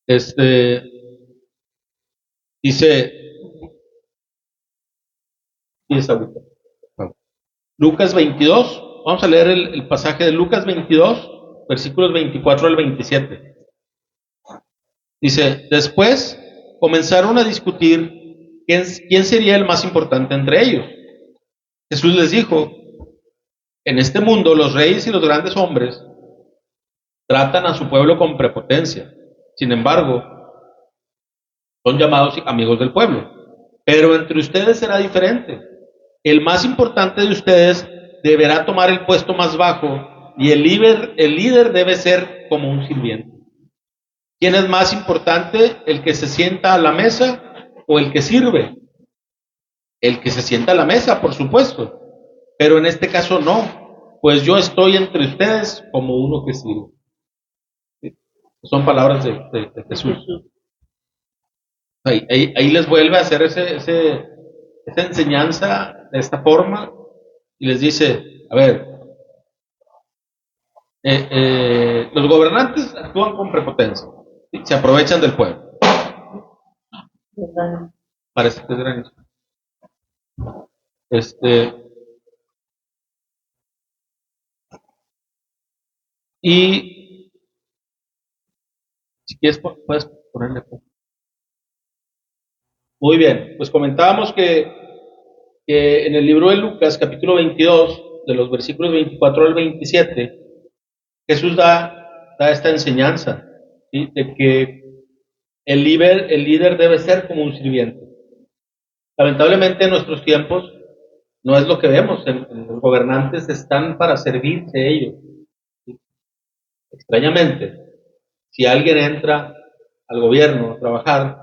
Este, dice, y es ahorita, Lucas 22, vamos a leer el pasaje de Lucas 22, versículos 24 al 27. Dice, después comenzaron a discutir quién sería el más importante entre ellos. Jesús les dijo, en este mundo los reyes y los grandes hombres tratan a su pueblo con prepotencia. Sin embargo, son llamados amigos del pueblo. Pero entre ustedes será diferente. El más importante de ustedes deberá tomar el puesto más bajo y el líder debe ser como un sirviente. ¿Quién es más importante, el que se sienta a la mesa o el que sirve? El que se sienta a la mesa, por supuesto. Pero en este caso no, pues yo estoy entre ustedes como uno que sirve. Son palabras de Jesús. Ahí les vuelve a hacer esa enseñanza de esta forma y les dice, a ver, los gobernantes actúan con prepotencia, ¿sí? Se aprovechan del pueblo. ¿Verdad? Parece que es granizo. Este, y si quieres, puedes ponerle. Muy bien, pues comentábamos que en el libro de Lucas, capítulo 22, de los versículos 24 al 27, Jesús da esta enseñanza, ¿sí? De que el líder debe ser como un sirviente. Lamentablemente en nuestros tiempos no es lo que vemos, los gobernantes están para servirse ellos. ¿Sí? Extrañamente, si alguien entra al gobierno a trabajar,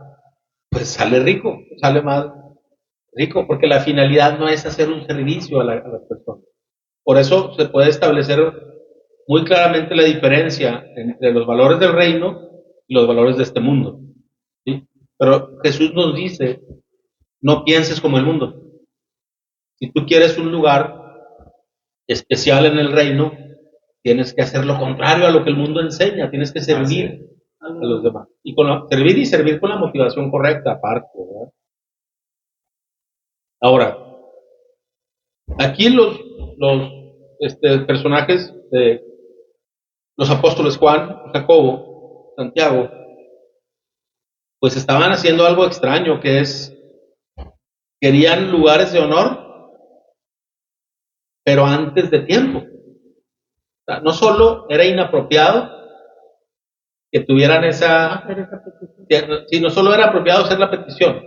pues sale rico, sale más rico, porque la finalidad no es hacer un servicio a las personas. Por eso se puede establecer muy claramente la diferencia entre los valores del reino y los valores de este mundo. ¿Sí? Pero Jesús nos dice, no pienses como el mundo. Si tú quieres un lugar especial en el reino, tienes que hacer lo contrario a lo que el mundo enseña, tienes que servir a los demás. Servir y servir con la motivación correcta, aparte, ¿verdad? Ahora, aquí los personajes de los apóstoles Juan, Jacobo, Santiago, pues estaban haciendo algo extraño, que es, querían lugares de honor, pero antes de tiempo. O sea, no solo era inapropiado que tuvieran Hacer esa petición. no solo era apropiado hacer la petición,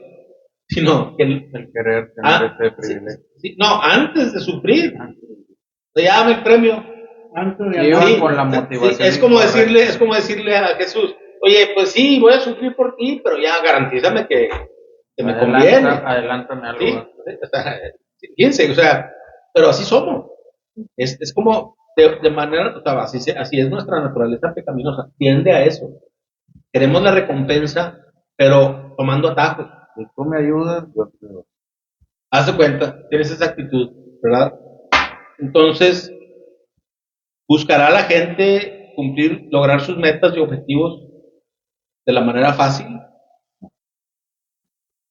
sino que El querer tener ese privilegio. no, antes de sufrir, se llama el premio. Antes Sí, de iban hablar. con la motivación. Es como decirle a Jesús, oye, pues sí, voy a sufrir por ti, pero ya garantízame que me conviene. Adelántame algo. ¿Sí? O sea, fíjense, o sea, pero así somos. Es como de manera, o sea, así es nuestra naturaleza pecaminosa, tiende a eso. Queremos la recompensa, pero tomando atajos. Si tú me ayudas, yo te doy. Haz de cuenta, tienes esa actitud, ¿verdad? Entonces, buscará la gente lograr sus metas y objetivos de la manera fácil.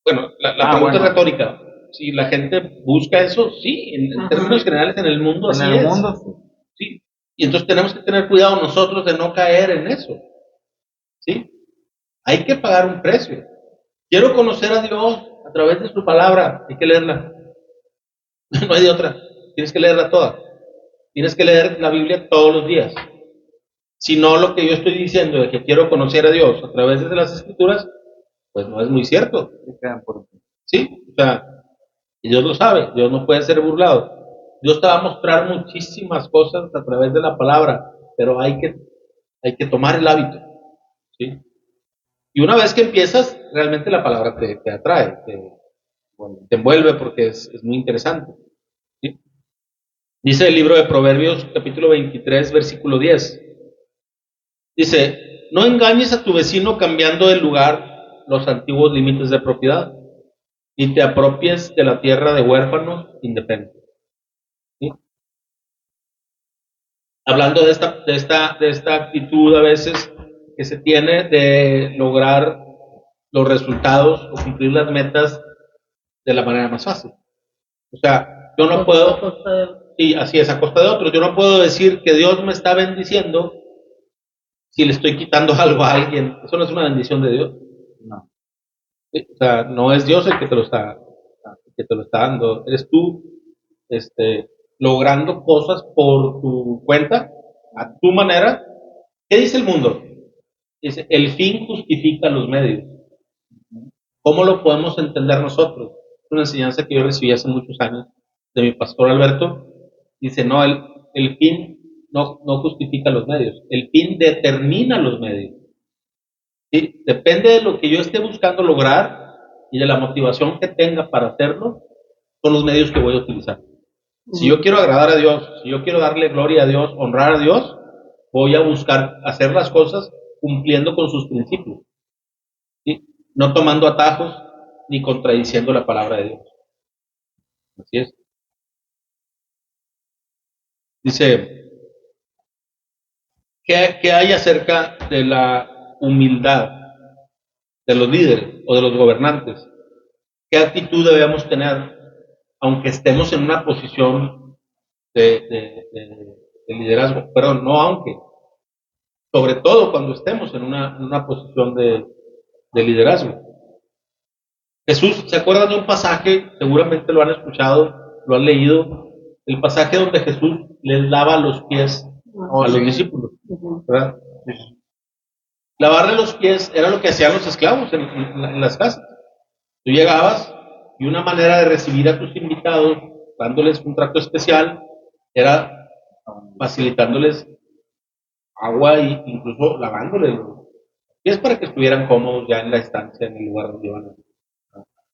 Bueno, la pregunta es retórica. Si la gente busca eso, sí, en términos generales en el mundo así En el es. mundo, Sí. Y entonces tenemos que tener cuidado nosotros de no caer en eso. ¿Sí? Hay que pagar un precio. Quiero conocer a Dios a través de su palabra, hay que leerla. No hay de otra. Tienes que leerla toda. Tienes que leer la Biblia todos los días. Si no, lo que yo estoy diciendo de que quiero conocer a Dios a través de las Escrituras, pues no es muy cierto. ¿Sí? O sea, y Dios lo sabe, Dios no puede ser burlado. Dios te va a mostrar muchísimas cosas a través de la palabra, pero hay que tomar el hábito. ¿Sí? Y una vez que empiezas, realmente la palabra te atrae, te envuelve porque es muy interesante. ¿Sí? Dice el libro de Proverbios, capítulo 23, versículo 10. Dice, no engañes a tu vecino cambiando de lugar los antiguos límites de propiedad, y te apropies de la tierra de huérfanos indefensos. ¿Sí? Hablando de esta actitud a veces que se tiene de lograr los resultados o cumplir las metas de la manera más fácil. O sea, yo no puedo, y así es, a costa de otros, yo no puedo decir que Dios me está bendiciendo si le estoy quitando algo a alguien. Eso no es una bendición de Dios. No. ¿Sí? O sea, no es Dios el que te lo está dando. Eres tú, logrando cosas por tu cuenta, a tu manera. ¿Qué dice el mundo? Dice, el fin justifica los medios. ¿Cómo lo podemos entender nosotros? Es una enseñanza que yo recibí hace muchos años de mi pastor Alberto. Dice, no, el fin no justifica los medios, el fin determina los medios. ¿Sí? Depende de lo que yo esté buscando lograr y de la motivación que tenga para hacerlo, son los medios que voy a utilizar. Si yo quiero agradar a Dios, si yo quiero darle gloria a Dios, honrar a Dios, voy a buscar hacer las cosas cumpliendo con sus principios. ¿Sí? No tomando atajos ni contradiciendo la palabra de Dios. Así es. Dice, ¿qué hay acerca de la humildad de los líderes o de los gobernantes? ¿Qué actitud debemos tener, aunque estemos en una posición de liderazgo? Perdón, no aunque. Sobre todo cuando estemos en una posición de liderazgo. Jesús, ¿se acuerdan de un pasaje? Seguramente lo han escuchado, lo han leído. El pasaje donde Jesús les lava los pies a los discípulos, ¿verdad? Lavarle los pies era lo que hacían los esclavos en las casas. Tú llegabas y una manera de recibir a tus invitados, dándoles un trato especial, era facilitándoles agua e incluso lavándoles los pies para que estuvieran cómodos ya en la estancia, en el lugar donde iban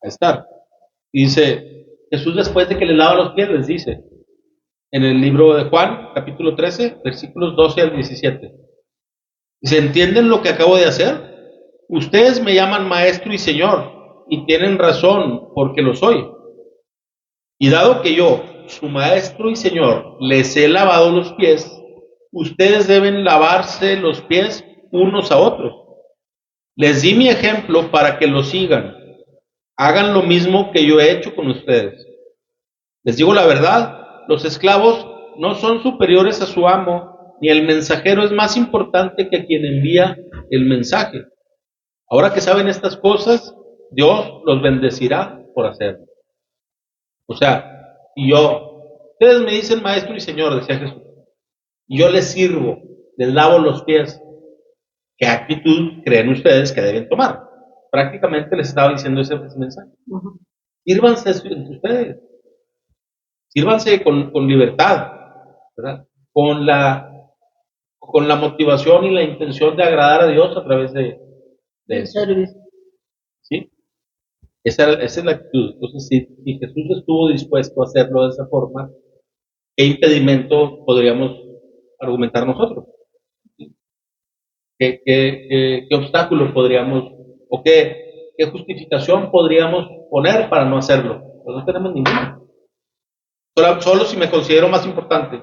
a estar. Y dice, Jesús después de que les lava los pies, les dice, en el libro de Juan, capítulo 13, versículos 12 al 17. ¿Se entienden lo que acabo de hacer? Ustedes me llaman maestro y señor, y tienen razón, porque lo soy. Y dado que yo, su maestro y señor, les he lavado los pies, ustedes deben lavarse los pies unos a otros. Les di mi ejemplo para que lo sigan. Hagan lo mismo que yo he hecho con ustedes. Les digo la verdad, los esclavos no son superiores a su amo, ni el mensajero es más importante que quien envía el mensaje. Ahora que saben estas cosas, Dios los bendecirá por hacerlo. O sea, ustedes me dicen maestro y señor, decía Jesús, y yo les sirvo, les lavo los pies. ¿Qué actitud creen ustedes que deben tomar? Prácticamente les estaba diciendo ese mensaje. Sírvanse entre ustedes. Sírvanse con libertad, ¿verdad? Con la motivación y la intención de agradar a Dios a través de eso. ¿Sí? Esa es la actitud. Entonces, si Jesús estuvo dispuesto a hacerlo de esa forma, ¿qué impedimento podríamos argumentar nosotros? ¿Qué obstáculo podríamos, o qué justificación podríamos poner para no hacerlo? Pues no tenemos ninguna. Solo si me considero más importante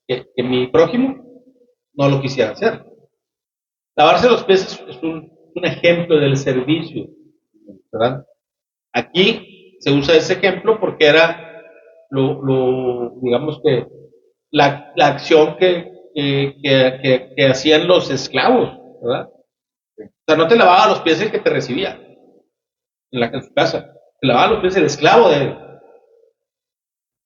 que mi prójimo, no lo quisiera hacer. Lavarse los pies es un ejemplo del servicio, ¿verdad? Aquí se usa ese ejemplo porque era digamos que la acción que hacían los esclavos, ¿verdad? O sea, no te lavaba los pies el que te recibía en su casa, te lavaba los pies el esclavo de él.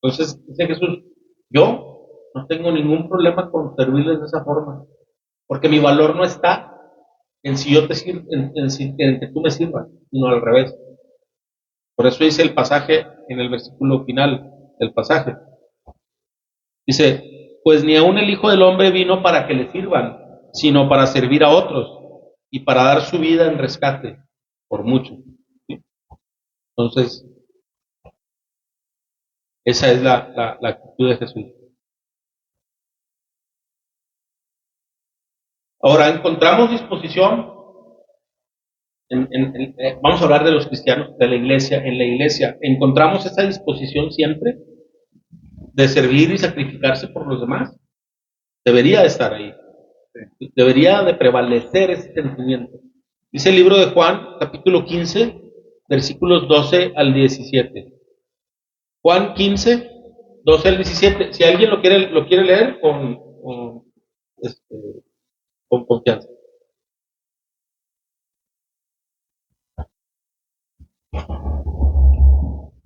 Entonces, dice Jesús, yo no tengo ningún problema con servirles de esa forma, porque mi valor no está en si yo te sirvo, en que tú me sirvas, sino al revés. Por eso dice el pasaje en el versículo final del pasaje. Dice, pues ni aun el Hijo del Hombre vino para que le sirvan, sino para servir a otros y para dar su vida en rescate por muchos. ¿Sí? Entonces, esa es la actitud de Jesús. Ahora, encontramos disposición, vamos a hablar de los cristianos, de la iglesia, en la iglesia, ¿encontramos esa disposición siempre de servir y sacrificarse por los demás? Debería de estar ahí, debería de prevalecer ese sentimiento. Dice el libro de Juan, capítulo 15, versículos 12 al 17. Juan 15, 12 al 17. Si alguien lo quiere leer con confianza.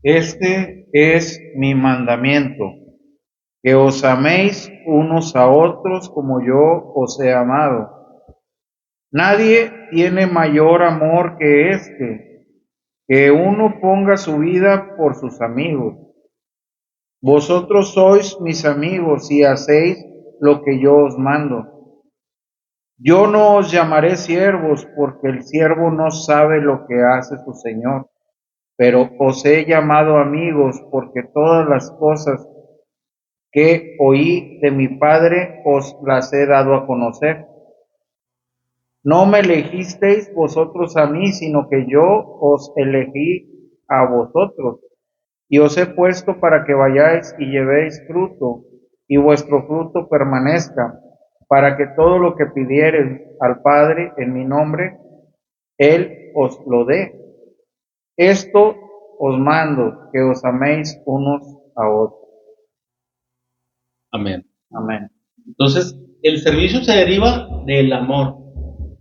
Este es mi mandamiento, que os améis unos a otros como yo os he amado. Nadie tiene mayor amor que este, que uno ponga su vida por sus amigos. Vosotros sois mis amigos si hacéis lo que yo os mando. Yo no os llamaré siervos, porque el siervo no sabe lo que hace su señor, pero os he llamado amigos, porque todas las cosas que oí de mi Padre os las he dado a conocer. No me elegisteis vosotros a mí, sino que yo os elegí a vosotros, y os he puesto para que vayáis y llevéis fruto, y vuestro fruto permanezca, para que todo lo que pidiereis al Padre en mi nombre, Él os lo dé. Esto os mando, que os améis unos a otros. Amén. Amén. Entonces, el servicio se deriva del amor.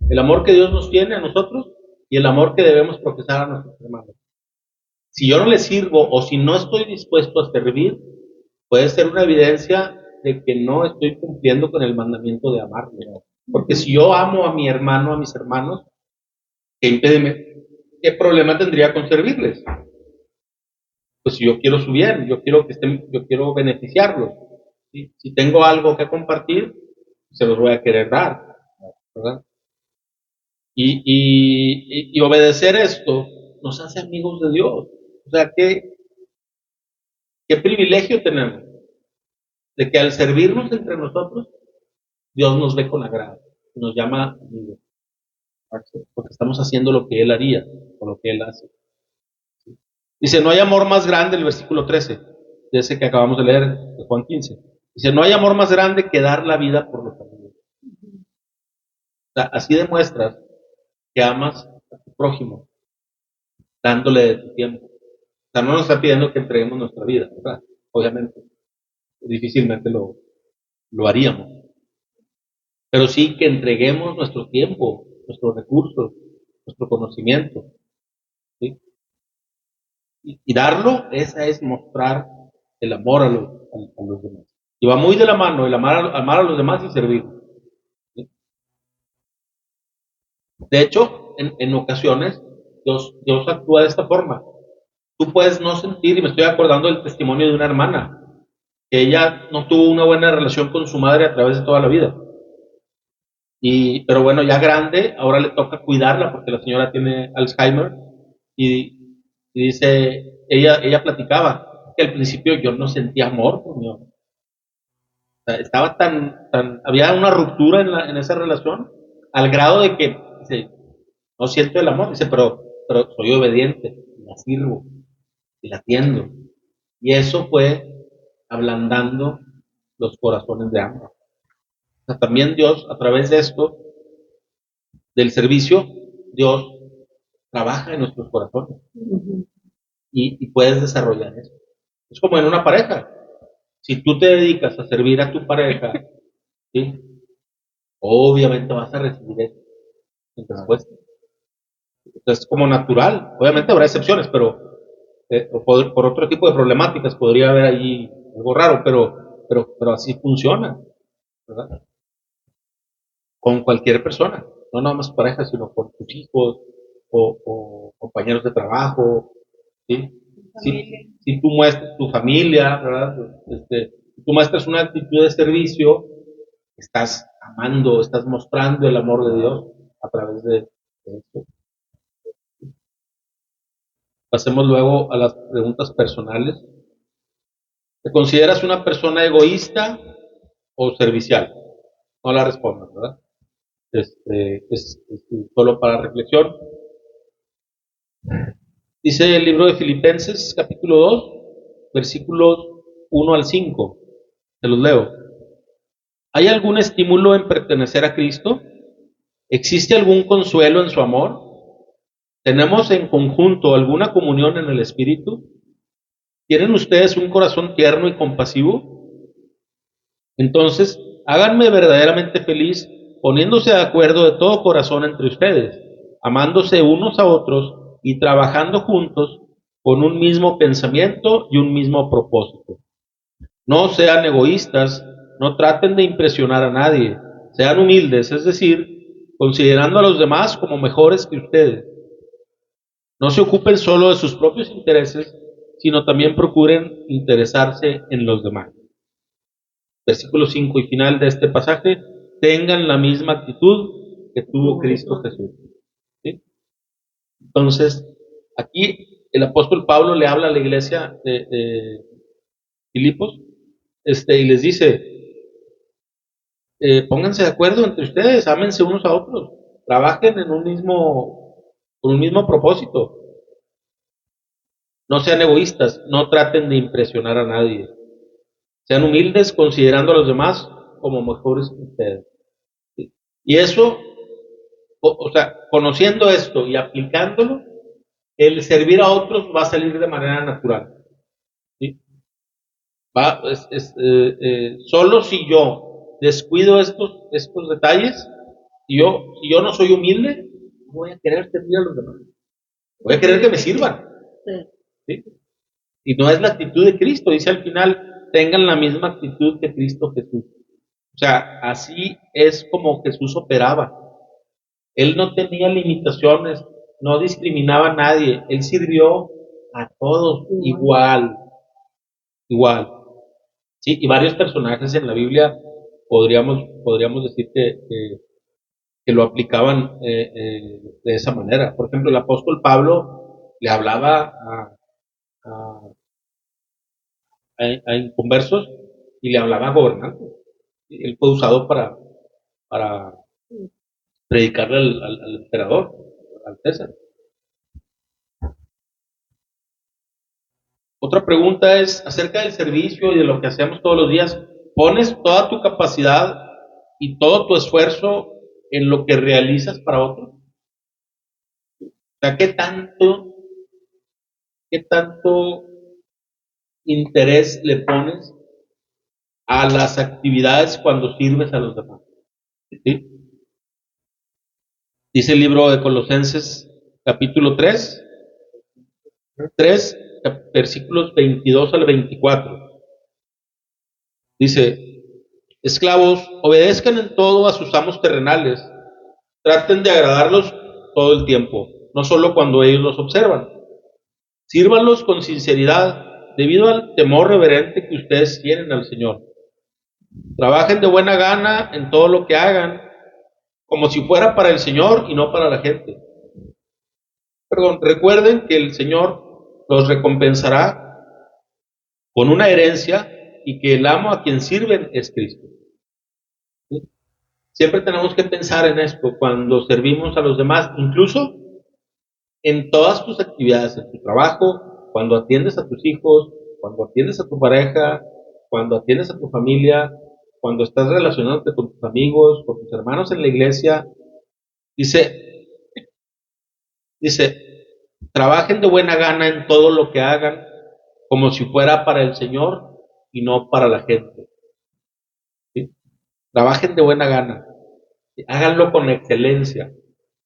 El amor que Dios nos tiene a nosotros y el amor que debemos profesar a nuestros hermanos. Si yo no le sirvo o si no estoy dispuesto a servir, puede ser una evidencia de que no estoy cumpliendo con el mandamiento de amarle. Porque si yo amo a mi hermano, a mis hermanos, ¿qué problema tendría con servirles? Pues si yo quiero su bien, yo quiero beneficiarlos. ¿Sí? Si tengo algo que compartir, se los voy a querer dar, ¿verdad? Y obedecer esto nos hace amigos de Dios. O sea, ¿qué privilegio tenemos? De que al servirnos entre nosotros, Dios nos ve con agrado, nos llama amigos, porque estamos haciendo lo que Él haría, o lo que Él hace. Dice, no hay amor más grande, el versículo 13, de ese que acabamos de leer, de Juan 15. Dice, no hay amor más grande que dar la vida por los amigos. O sea, así demuestras que amas a tu prójimo, dándole de tu tiempo. O sea, no nos está pidiendo que entreguemos nuestra vida, ¿verdad? Obviamente, difícilmente lo haríamos. Pero sí que entreguemos nuestro tiempo, nuestros recursos, nuestro conocimiento. ¿Sí? Y darlo, esa es mostrar el amor a los demás. Y va muy de la mano el amar a los demás y servir. ¿Sí? De hecho, en ocasiones, Dios actúa de esta forma. Tú puedes no sentir, y me estoy acordando del testimonio de una hermana, que ella no tuvo una buena relación con su madre a través de toda la vida. Pero bueno, ya grande, ahora le toca cuidarla porque la señora tiene Alzheimer y dice, ella platicaba que al principio yo no sentía amor por mi mamá. O sea, estaba había una ruptura en esa relación al grado de que dice, no siento el amor, dice, pero soy obediente, la sirvo y la atiendo. Y eso fue ablandando los corazones de ambos. O sea, también Dios, a través de esto, del servicio, Dios trabaja en nuestros corazones y puedes desarrollar eso. Es como en una pareja. Si tú te dedicas a servir a tu pareja, ¿sí? Obviamente vas a recibir eso en respuesta. Entonces, es como natural. Obviamente habrá excepciones, pero por otro tipo de problemáticas podría haber ahí algo raro, pero así funciona, ¿verdad? Con cualquier persona, no nada más pareja, sino con tus hijos o compañeros de trabajo, ¿sí? Si tú muestras tu familia, ¿verdad? Si tú muestras una actitud de servicio, estás amando, estás mostrando el amor de Dios a través de esto. Pasemos luego a las preguntas personales. ¿Te consideras una persona egoísta o servicial? No la respondas, ¿verdad? Es solo para reflexión. Dice el libro de Filipenses, capítulo 2, versículos 1 al 5. Se los leo. ¿Hay algún estímulo en pertenecer a Cristo? ¿Existe algún consuelo en su amor? ¿Tenemos en conjunto alguna comunión en el Espíritu? ¿Tienen ustedes un corazón tierno y compasivo? Entonces, háganme verdaderamente feliz poniéndose de acuerdo de todo corazón entre ustedes, amándose unos a otros y trabajando juntos con un mismo pensamiento y un mismo propósito. No sean egoístas, no traten de impresionar a nadie, sean humildes, es decir, considerando a los demás como mejores que ustedes. No se ocupen solo de sus propios intereses, sino también procuren interesarse en los demás. Versículo 5 y final de este pasaje, tengan la misma actitud que tuvo Cristo Jesús. ¿Sí? Entonces, aquí el apóstol Pablo le habla a la iglesia de Filipos, y les dice, pónganse de acuerdo entre ustedes, ámense unos a otros, trabajen con un mismo propósito. No sean egoístas, no traten de impresionar a nadie. Sean humildes considerando a los demás como mejores que ustedes. ¿Sí? Y eso, o sea, conociendo esto y aplicándolo, el servir a otros va a salir de manera natural. ¿Sí? Solo si yo descuido estos detalles, si yo no soy humilde, voy a querer servir a los demás. Voy a querer que me sirvan. Sí. ¿sí? Y no es la actitud de Cristo, dice al final, tengan la misma actitud que Cristo Jesús. O sea, así es como Jesús operaba. Él no tenía limitaciones, no discriminaba a nadie, él sirvió a todos igual, igual. Sí, y varios personajes en la Biblia podríamos decir que lo aplicaban de esa manera. Por ejemplo, el apóstol Pablo le hablaba a, a inconversos y le hablaba a gobernantes. Él fue usado para predicarle al emperador, al César. Otra pregunta es acerca del servicio y de lo que hacemos todos los días. ¿Pones toda tu capacidad y todo tu esfuerzo en lo que realizas para otros? O sea, ¿qué tanto interés le pones a las actividades cuando sirves a los demás? ¿Sí? Dice el libro de Colosenses, capítulo 3, versículos 22 al 24. Dice, esclavos, obedezcan en todo a sus amos terrenales, traten de agradarlos todo el tiempo, no solo cuando ellos los observan. Sírvanlos con sinceridad, debido al temor reverente que ustedes tienen al Señor. Trabajen de buena gana en todo lo que hagan, como si fuera para el Señor y no para la gente. Recuerden que el Señor los recompensará con una herencia y que el amo a quien sirven es Cristo. ¿Sí? Siempre tenemos que pensar en esto cuando servimos a los demás, incluso en todas tus actividades, en tu trabajo, cuando atiendes a tus hijos, cuando atiendes a tu pareja, cuando atiendes a tu familia, cuando estás relacionándote con tus amigos, con tus hermanos en la iglesia. Dice, trabajen de buena gana en todo lo que hagan, como si fuera para el Señor y no para la gente. ¿Sí? Trabajen de buena gana, háganlo con excelencia,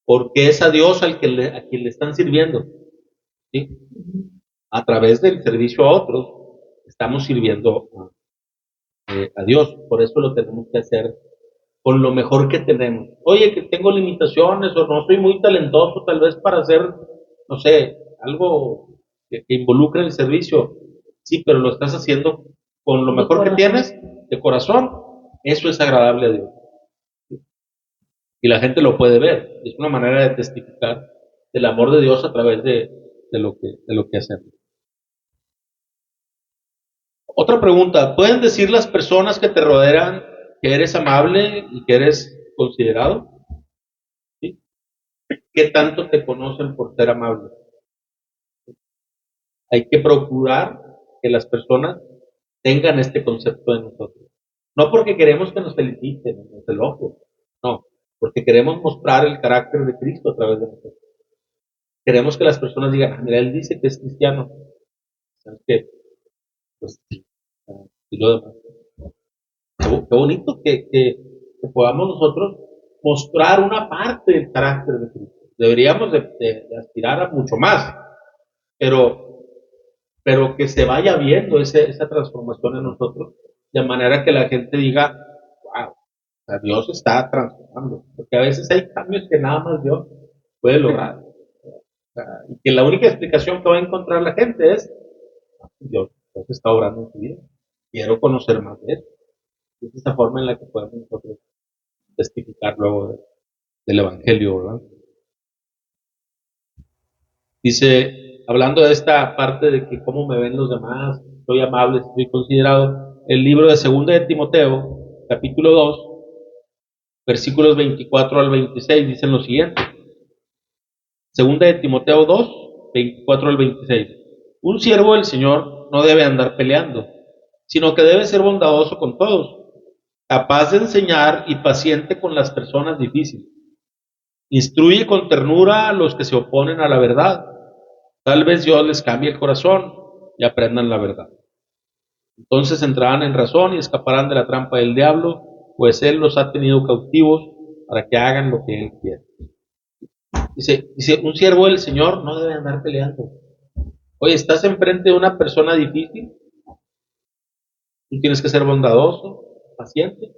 porque es a Dios a quien le están sirviendo. ¿Sí? A través del servicio a otros, estamos sirviendo a Dios. Por eso lo tenemos que hacer con lo mejor que tenemos. Oye, que tengo limitaciones o no soy muy talentoso tal vez para hacer, no sé, algo que involucre el servicio. Sí, pero lo estás haciendo con lo mejor que tienes, de corazón. Eso es agradable a Dios. Y la gente lo puede ver. Es una manera de testificar del amor de Dios a través de lo que hacemos. Otra pregunta, ¿pueden decir las personas que te rodean que eres amable y que eres considerado? ¿Sí? ¿Qué tanto te conocen por ser amable? Hay que procurar que las personas tengan este concepto de nosotros. No porque queremos que nos feliciten, nos elogien, no, porque queremos mostrar el carácter de Cristo a través de nosotros. Queremos que las personas digan, ah, mira, él dice que es cristiano. ¿Sabes qué? Pues sí. Y lo demás. Qué bonito que podamos nosotros mostrar una parte del carácter de Cristo. Deberíamos de aspirar a mucho más, pero que se vaya viendo esa transformación en nosotros, de manera que la gente diga, wow, o sea, Dios está transformando, porque a veces hay cambios que nada más Dios puede lograr. O sea, y que la única explicación que va a encontrar la gente es, Dios está obrando en su vida, quiero conocer más de Él. Es esa forma en la que podemos nosotros testificar luego del Evangelio, ¿verdad? Dice, hablando de esta parte de que cómo me ven los demás, soy amable, estoy considerado, el libro de 2 de Timoteo, capítulo 2, versículos 24 al 26, dicen lo siguiente. 2 de Timoteo 2, 24 al 26. Un siervo del Señor no debe andar peleando, sino que debe ser bondadoso con todos, capaz de enseñar y paciente con las personas difíciles. Instruye con ternura a los que se oponen a la verdad. Tal vez Dios les cambie el corazón y aprendan la verdad. Entonces entrarán en razón y escaparán de la trampa del diablo, pues Él los ha tenido cautivos para que hagan lo que Él quiere. Dice, un siervo del Señor no debe andar peleando. Oye, estás enfrente de una persona difícil, tú tienes que ser bondadoso, paciente,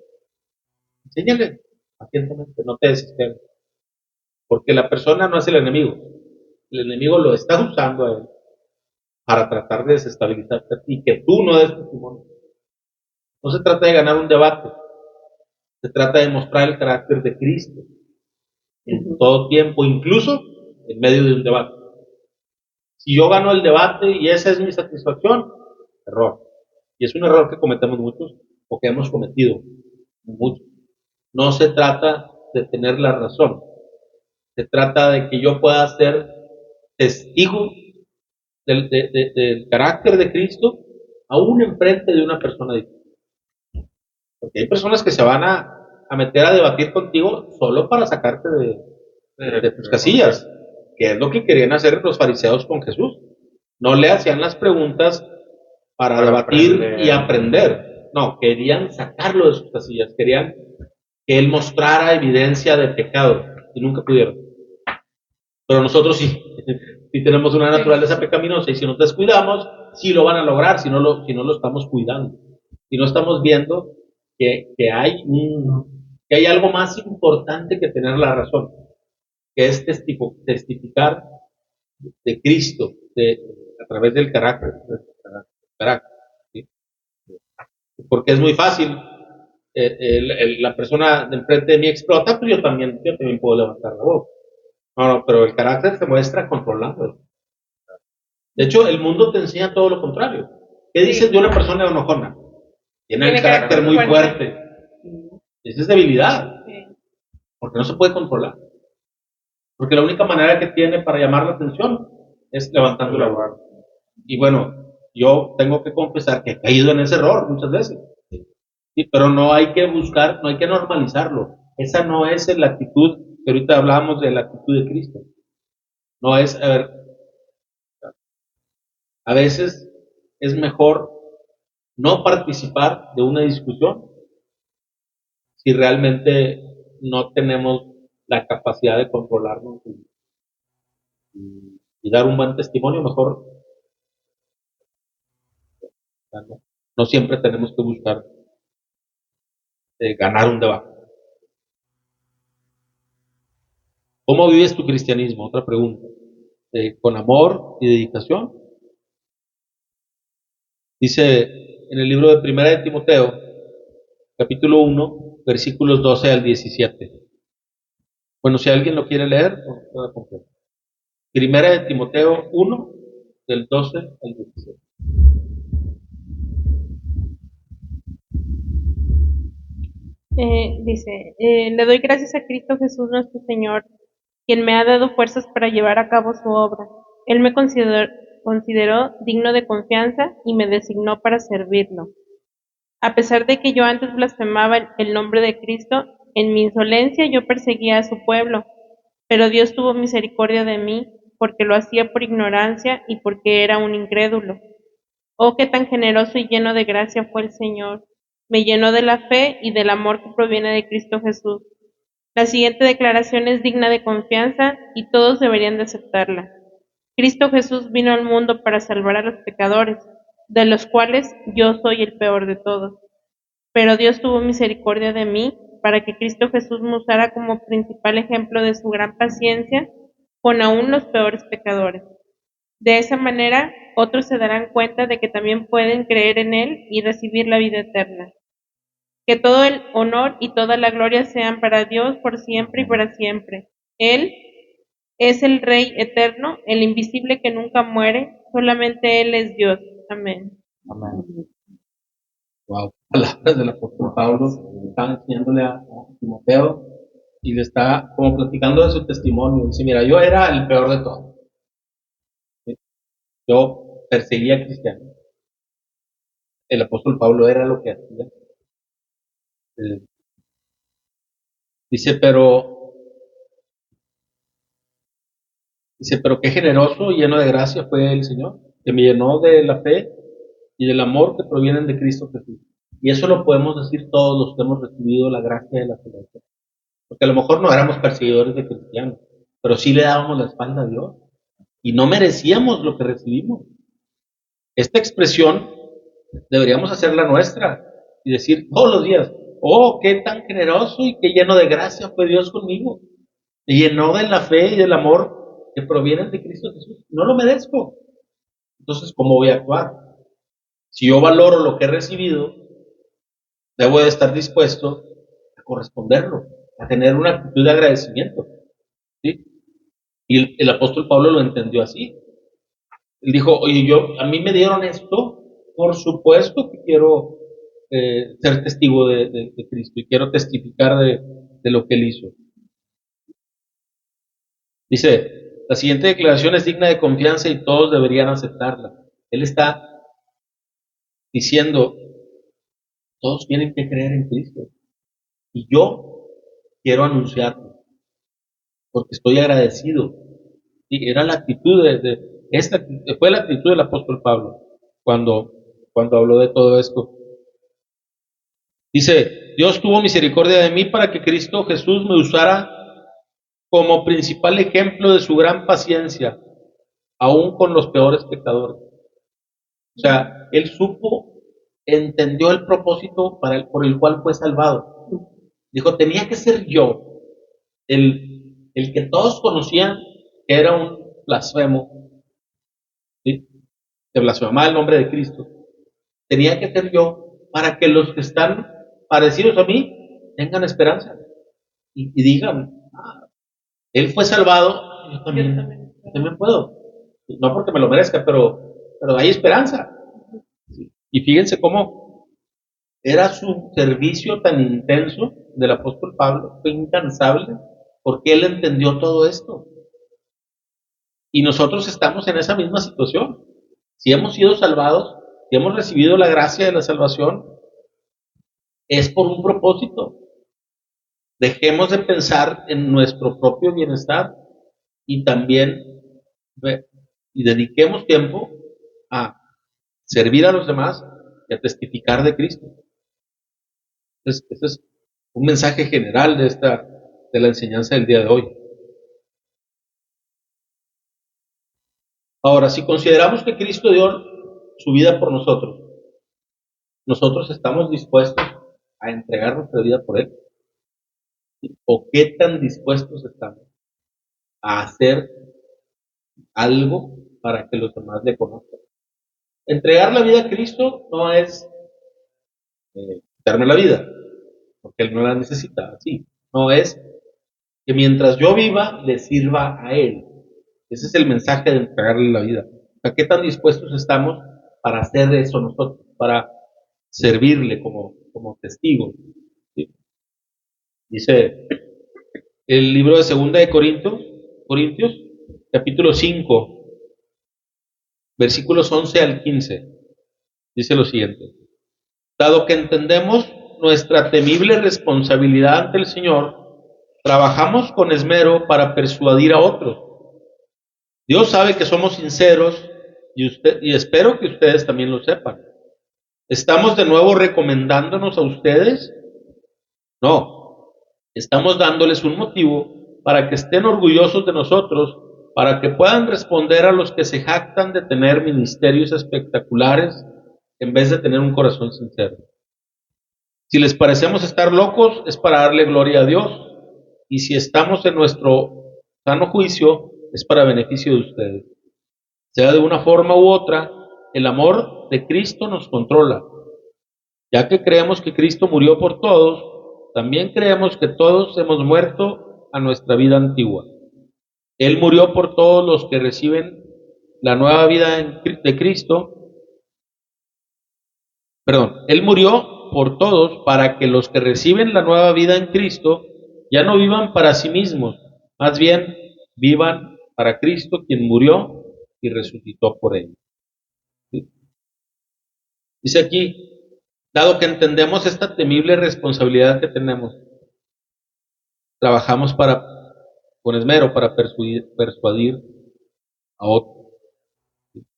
enséñale pacientemente, no te desesperes, porque la persona no es el enemigo lo está usando a él para tratar de desestabilizarte y que tú no des testimonio. No se trata de ganar un debate, se trata de mostrar el carácter de Cristo en todo tiempo, incluso en medio de un debate. Si yo gano el debate y esa es mi satisfacción, error. Y es un error que cometemos muchos o que hemos cometido muchos. No se trata de tener la razón, se trata de que yo pueda ser testigo del carácter de Cristo aún enfrente de una persona difícil. Porque hay personas que se van a meter a debatir contigo solo para sacarte de tus casillas, que es lo que querían hacer los fariseos con Jesús. No le hacían las preguntas para debatir y aprender. No, querían sacarlo de sus casillas, querían que él mostrara evidencia de pecado y nunca pudieron. Pero nosotros sí, si tenemos una naturaleza pecaminosa y si nos descuidamos, sí lo van a lograr si no lo estamos cuidando. Si no estamos viendo que hay algo más importante que tener la razón, que es testificar de Cristo a través del carácter. ¿Sí? Porque es muy fácil. La persona de enfrente de mí explota, pero yo también puedo levantar la voz. No, pero el carácter se muestra controlando. De hecho, el mundo te enseña todo lo contrario. ¿Qué dices de una persona enojona? Tiene el carácter muy fuerte. Esa es debilidad, porque no se puede controlar. Porque la única manera que tiene para llamar la atención es levantando la voz. Y bueno, yo tengo que confesar que he caído en ese error muchas veces. Sí, pero no hay que buscar, no hay que normalizarlo. Esa no es la actitud que ahorita hablábamos de la actitud de Cristo. No es, a ver, a veces es mejor no participar de una discusión si realmente no tenemos la capacidad de controlarnos y dar un buen testimonio, mejor no siempre tenemos que buscar ganar un debate. ¿Cómo vives tu cristianismo? Otra pregunta. ¿Con amor y dedicación? Dice en el libro de Primera de Timoteo, capítulo 1, versículos 12 al 17. Bueno, si alguien lo quiere leer, puede comprar. Primera de Timoteo 1, del 12 al 17. Dice, le doy gracias a Cristo Jesús nuestro Señor, quien me ha dado fuerzas para llevar a cabo su obra. Él me consideró digno de confianza y me designó para servirlo. A pesar de que yo antes blasfemaba el nombre de Cristo, en mi insolencia yo perseguía a su pueblo, pero Dios tuvo misericordia de mí, porque lo hacía por ignorancia y porque era un incrédulo. Oh, qué tan generoso y lleno de gracia fue el Señor. Me llenó de la fe y del amor que proviene de Cristo Jesús. La siguiente declaración es digna de confianza y todos deberían de aceptarla. Cristo Jesús vino al mundo para salvar a los pecadores, de los cuales yo soy el peor de todos. Pero Dios tuvo misericordia de mí para que Cristo Jesús me usara como principal ejemplo de su gran paciencia con aún los peores pecadores. De esa manera, otros se darán cuenta de que también pueden creer en Él y recibir la vida eterna. Que todo el honor y toda la gloria sean para Dios por siempre y para siempre. Él es el Rey eterno, el invisible que nunca muere, solamente Él es Dios. Amén. Amén. Wow, palabras del apóstol Pablo, está enseñándole a Timoteo y le está como platicando de su testimonio. Dice, mira, yo era el peor de todos. Yo perseguía a cristianos. El apóstol Pablo era lo que hacía. Dice, pero qué generoso y lleno de gracia fue el Señor, que me llenó de la fe y del amor que provienen de Cristo Jesús. Y eso lo podemos decir todos los que hemos recibido la gracia de la salvación. Porque a lo mejor no éramos perseguidores de cristianos, pero sí le dábamos la espalda a Dios. Y no merecíamos lo que recibimos. esta expresión deberíamos hacerla nuestra y decir todos los días, oh, qué tan generoso y qué lleno de gracia fue Dios conmigo. Me llenó de la fe y del amor que provienen de Cristo Jesús. No lo merezco. Entonces, ¿cómo voy a actuar? Si yo valoro lo que he recibido, debo de estar dispuesto a corresponderlo, a tener una actitud de agradecimiento. ¿Sí? Y el apóstol Pablo lo entendió así. Él dijo, oye, a mí me dieron esto, por supuesto que quiero ser testigo de Cristo y quiero testificar de lo que Él hizo. Dice, la siguiente declaración es digna de confianza y todos deberían aceptarla. Él está diciendo, todos tienen que creer en Cristo. Y yo quiero anunciarlo, porque estoy agradecido. Y era la actitud fue la actitud del apóstol Pablo cuando habló de todo esto. Dice, Dios tuvo misericordia de mí para que Cristo Jesús me usara como principal ejemplo de su gran paciencia, aún con los peores pecadores. O sea, él entendió el propósito por el cual fue salvado. Dijo, tenía que ser yo, el que todos conocían que era un blasfemo, ¿sí? Que blasfemaba el nombre de Cristo. Tenía que ser yo para que los que están parecidos a mí tengan esperanza y digan, él fue salvado, yo también puedo. No porque me lo merezca, pero hay esperanza. Y fíjense cómo era su servicio tan intenso del apóstol Pablo, fue incansable, porque él entendió todo esto. Y nosotros estamos en esa misma situación. Si hemos sido salvados, si hemos recibido la gracia de la salvación, es por un propósito. Dejemos de pensar en nuestro propio bienestar y también y dediquemos tiempo a servir a los demás y a testificar de Cristo. Ese es un mensaje general de la enseñanza del día de hoy. Ahora, si consideramos que Cristo dio su vida por nosotros, ¿nosotros estamos dispuestos a entregar nuestra vida por Él? ¿O qué tan dispuestos estamos a hacer algo para que los demás le conozcan? Entregar la vida a Cristo no es darme la vida, porque Él no la necesita, así. No es que mientras yo viva, le sirva a Él. Ese es el mensaje de entregarle la vida. O sea, ¿qué tan dispuestos estamos para hacer eso nosotros? Para servirle como testigos. ¿Sí? Dice el libro de Segunda de Corintios, capítulo 5, versículos 11 al 15. Dice lo siguiente. Dado que entendemos nuestra temible responsabilidad ante el Señor, trabajamos con esmero para persuadir a otros. Dios sabe que somos sinceros y espero que ustedes también lo sepan. ¿Estamos de nuevo recomendándonos a ustedes? No, estamos dándoles un motivo para que estén orgullosos de nosotros, para que puedan responder a los que se jactan de tener ministerios espectaculares en vez de tener un corazón sincero. Si les parecemos estar locos, es para darle gloria a Dios, y si estamos en nuestro sano juicio, es para beneficio de ustedes. Sea de una forma u otra, el amor de Cristo nos controla. Ya que creemos que Cristo murió por todos, también creemos que todos hemos muerto a nuestra vida antigua. Él murió por todos los que reciben la nueva vida de Cristo. Él murió por todos para que los que reciben la nueva vida en Cristo ya no vivan para sí mismos, más bien vivan para Cristo, quien murió y resucitó por ellos. ¿Sí? Dice aquí, dado que entendemos esta temible responsabilidad que tenemos, trabajamos con esmero para persuadir a otros.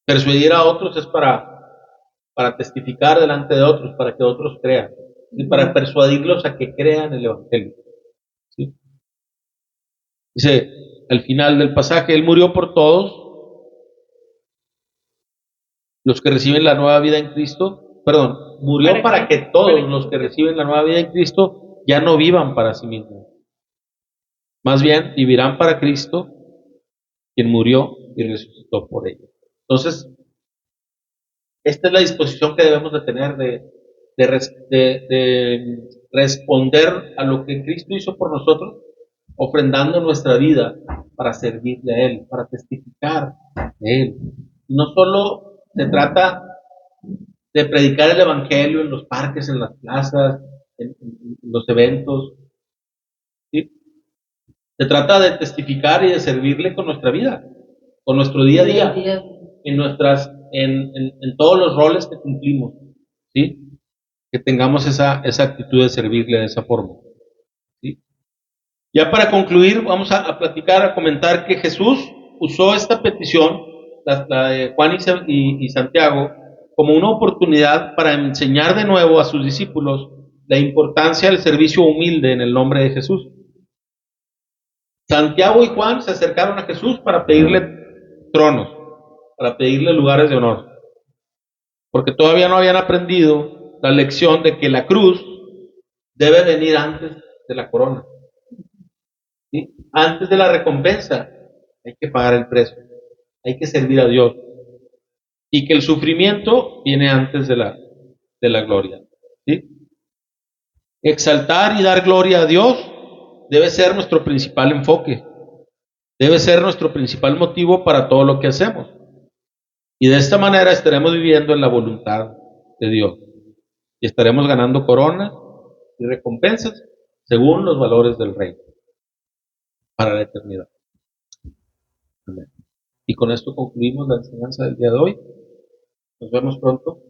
Persuadir a otros es para testificar delante de otros, para que otros crean, y para persuadirlos a que crean el Evangelio. ¿Sí? Dice al final del pasaje, Él murió por todos los que reciben la nueva vida en Cristo, perdón, murió para que todos los que reciben la nueva vida en Cristo ya no vivan para sí mismos. Más bien, vivirán para Cristo, quien murió y resucitó por ellos. Entonces, esta es la disposición que debemos de tener de responder a lo que Cristo hizo por nosotros, ofrendando nuestra vida para servirle a Él, para testificar de Él. No solo se trata de predicar el Evangelio en los parques, en las plazas, en los eventos, ¿sí? Se trata de testificar y de servirle con nuestra vida, con nuestro día a día, en todos los roles que cumplimos, ¿sí? Que tengamos esa actitud de servirle de esa forma, ¿sí? Ya para concluir, vamos a platicar, a comentar que Jesús usó esta petición, la de Juan y Santiago, como una oportunidad para enseñar de nuevo a sus discípulos la importancia del servicio humilde en el nombre de Jesús. Santiago y Juan se acercaron a Jesús para pedirle tronos, para pedirle lugares de honor, porque todavía no habían aprendido la lección de que la cruz debe venir antes de la corona, ¿sí? Antes de la recompensa hay que pagar el precio, hay que servir a Dios, y que el sufrimiento viene antes de la gloria, ¿sí? Exaltar y dar gloria a Dios debe ser nuestro principal enfoque, debe ser nuestro principal motivo para todo lo que hacemos. Y de esta manera estaremos viviendo en la voluntad de Dios y estaremos ganando coronas y recompensas según los valores del reino para la eternidad. Amén. Y con esto concluimos la enseñanza del día de hoy. Nos vemos pronto.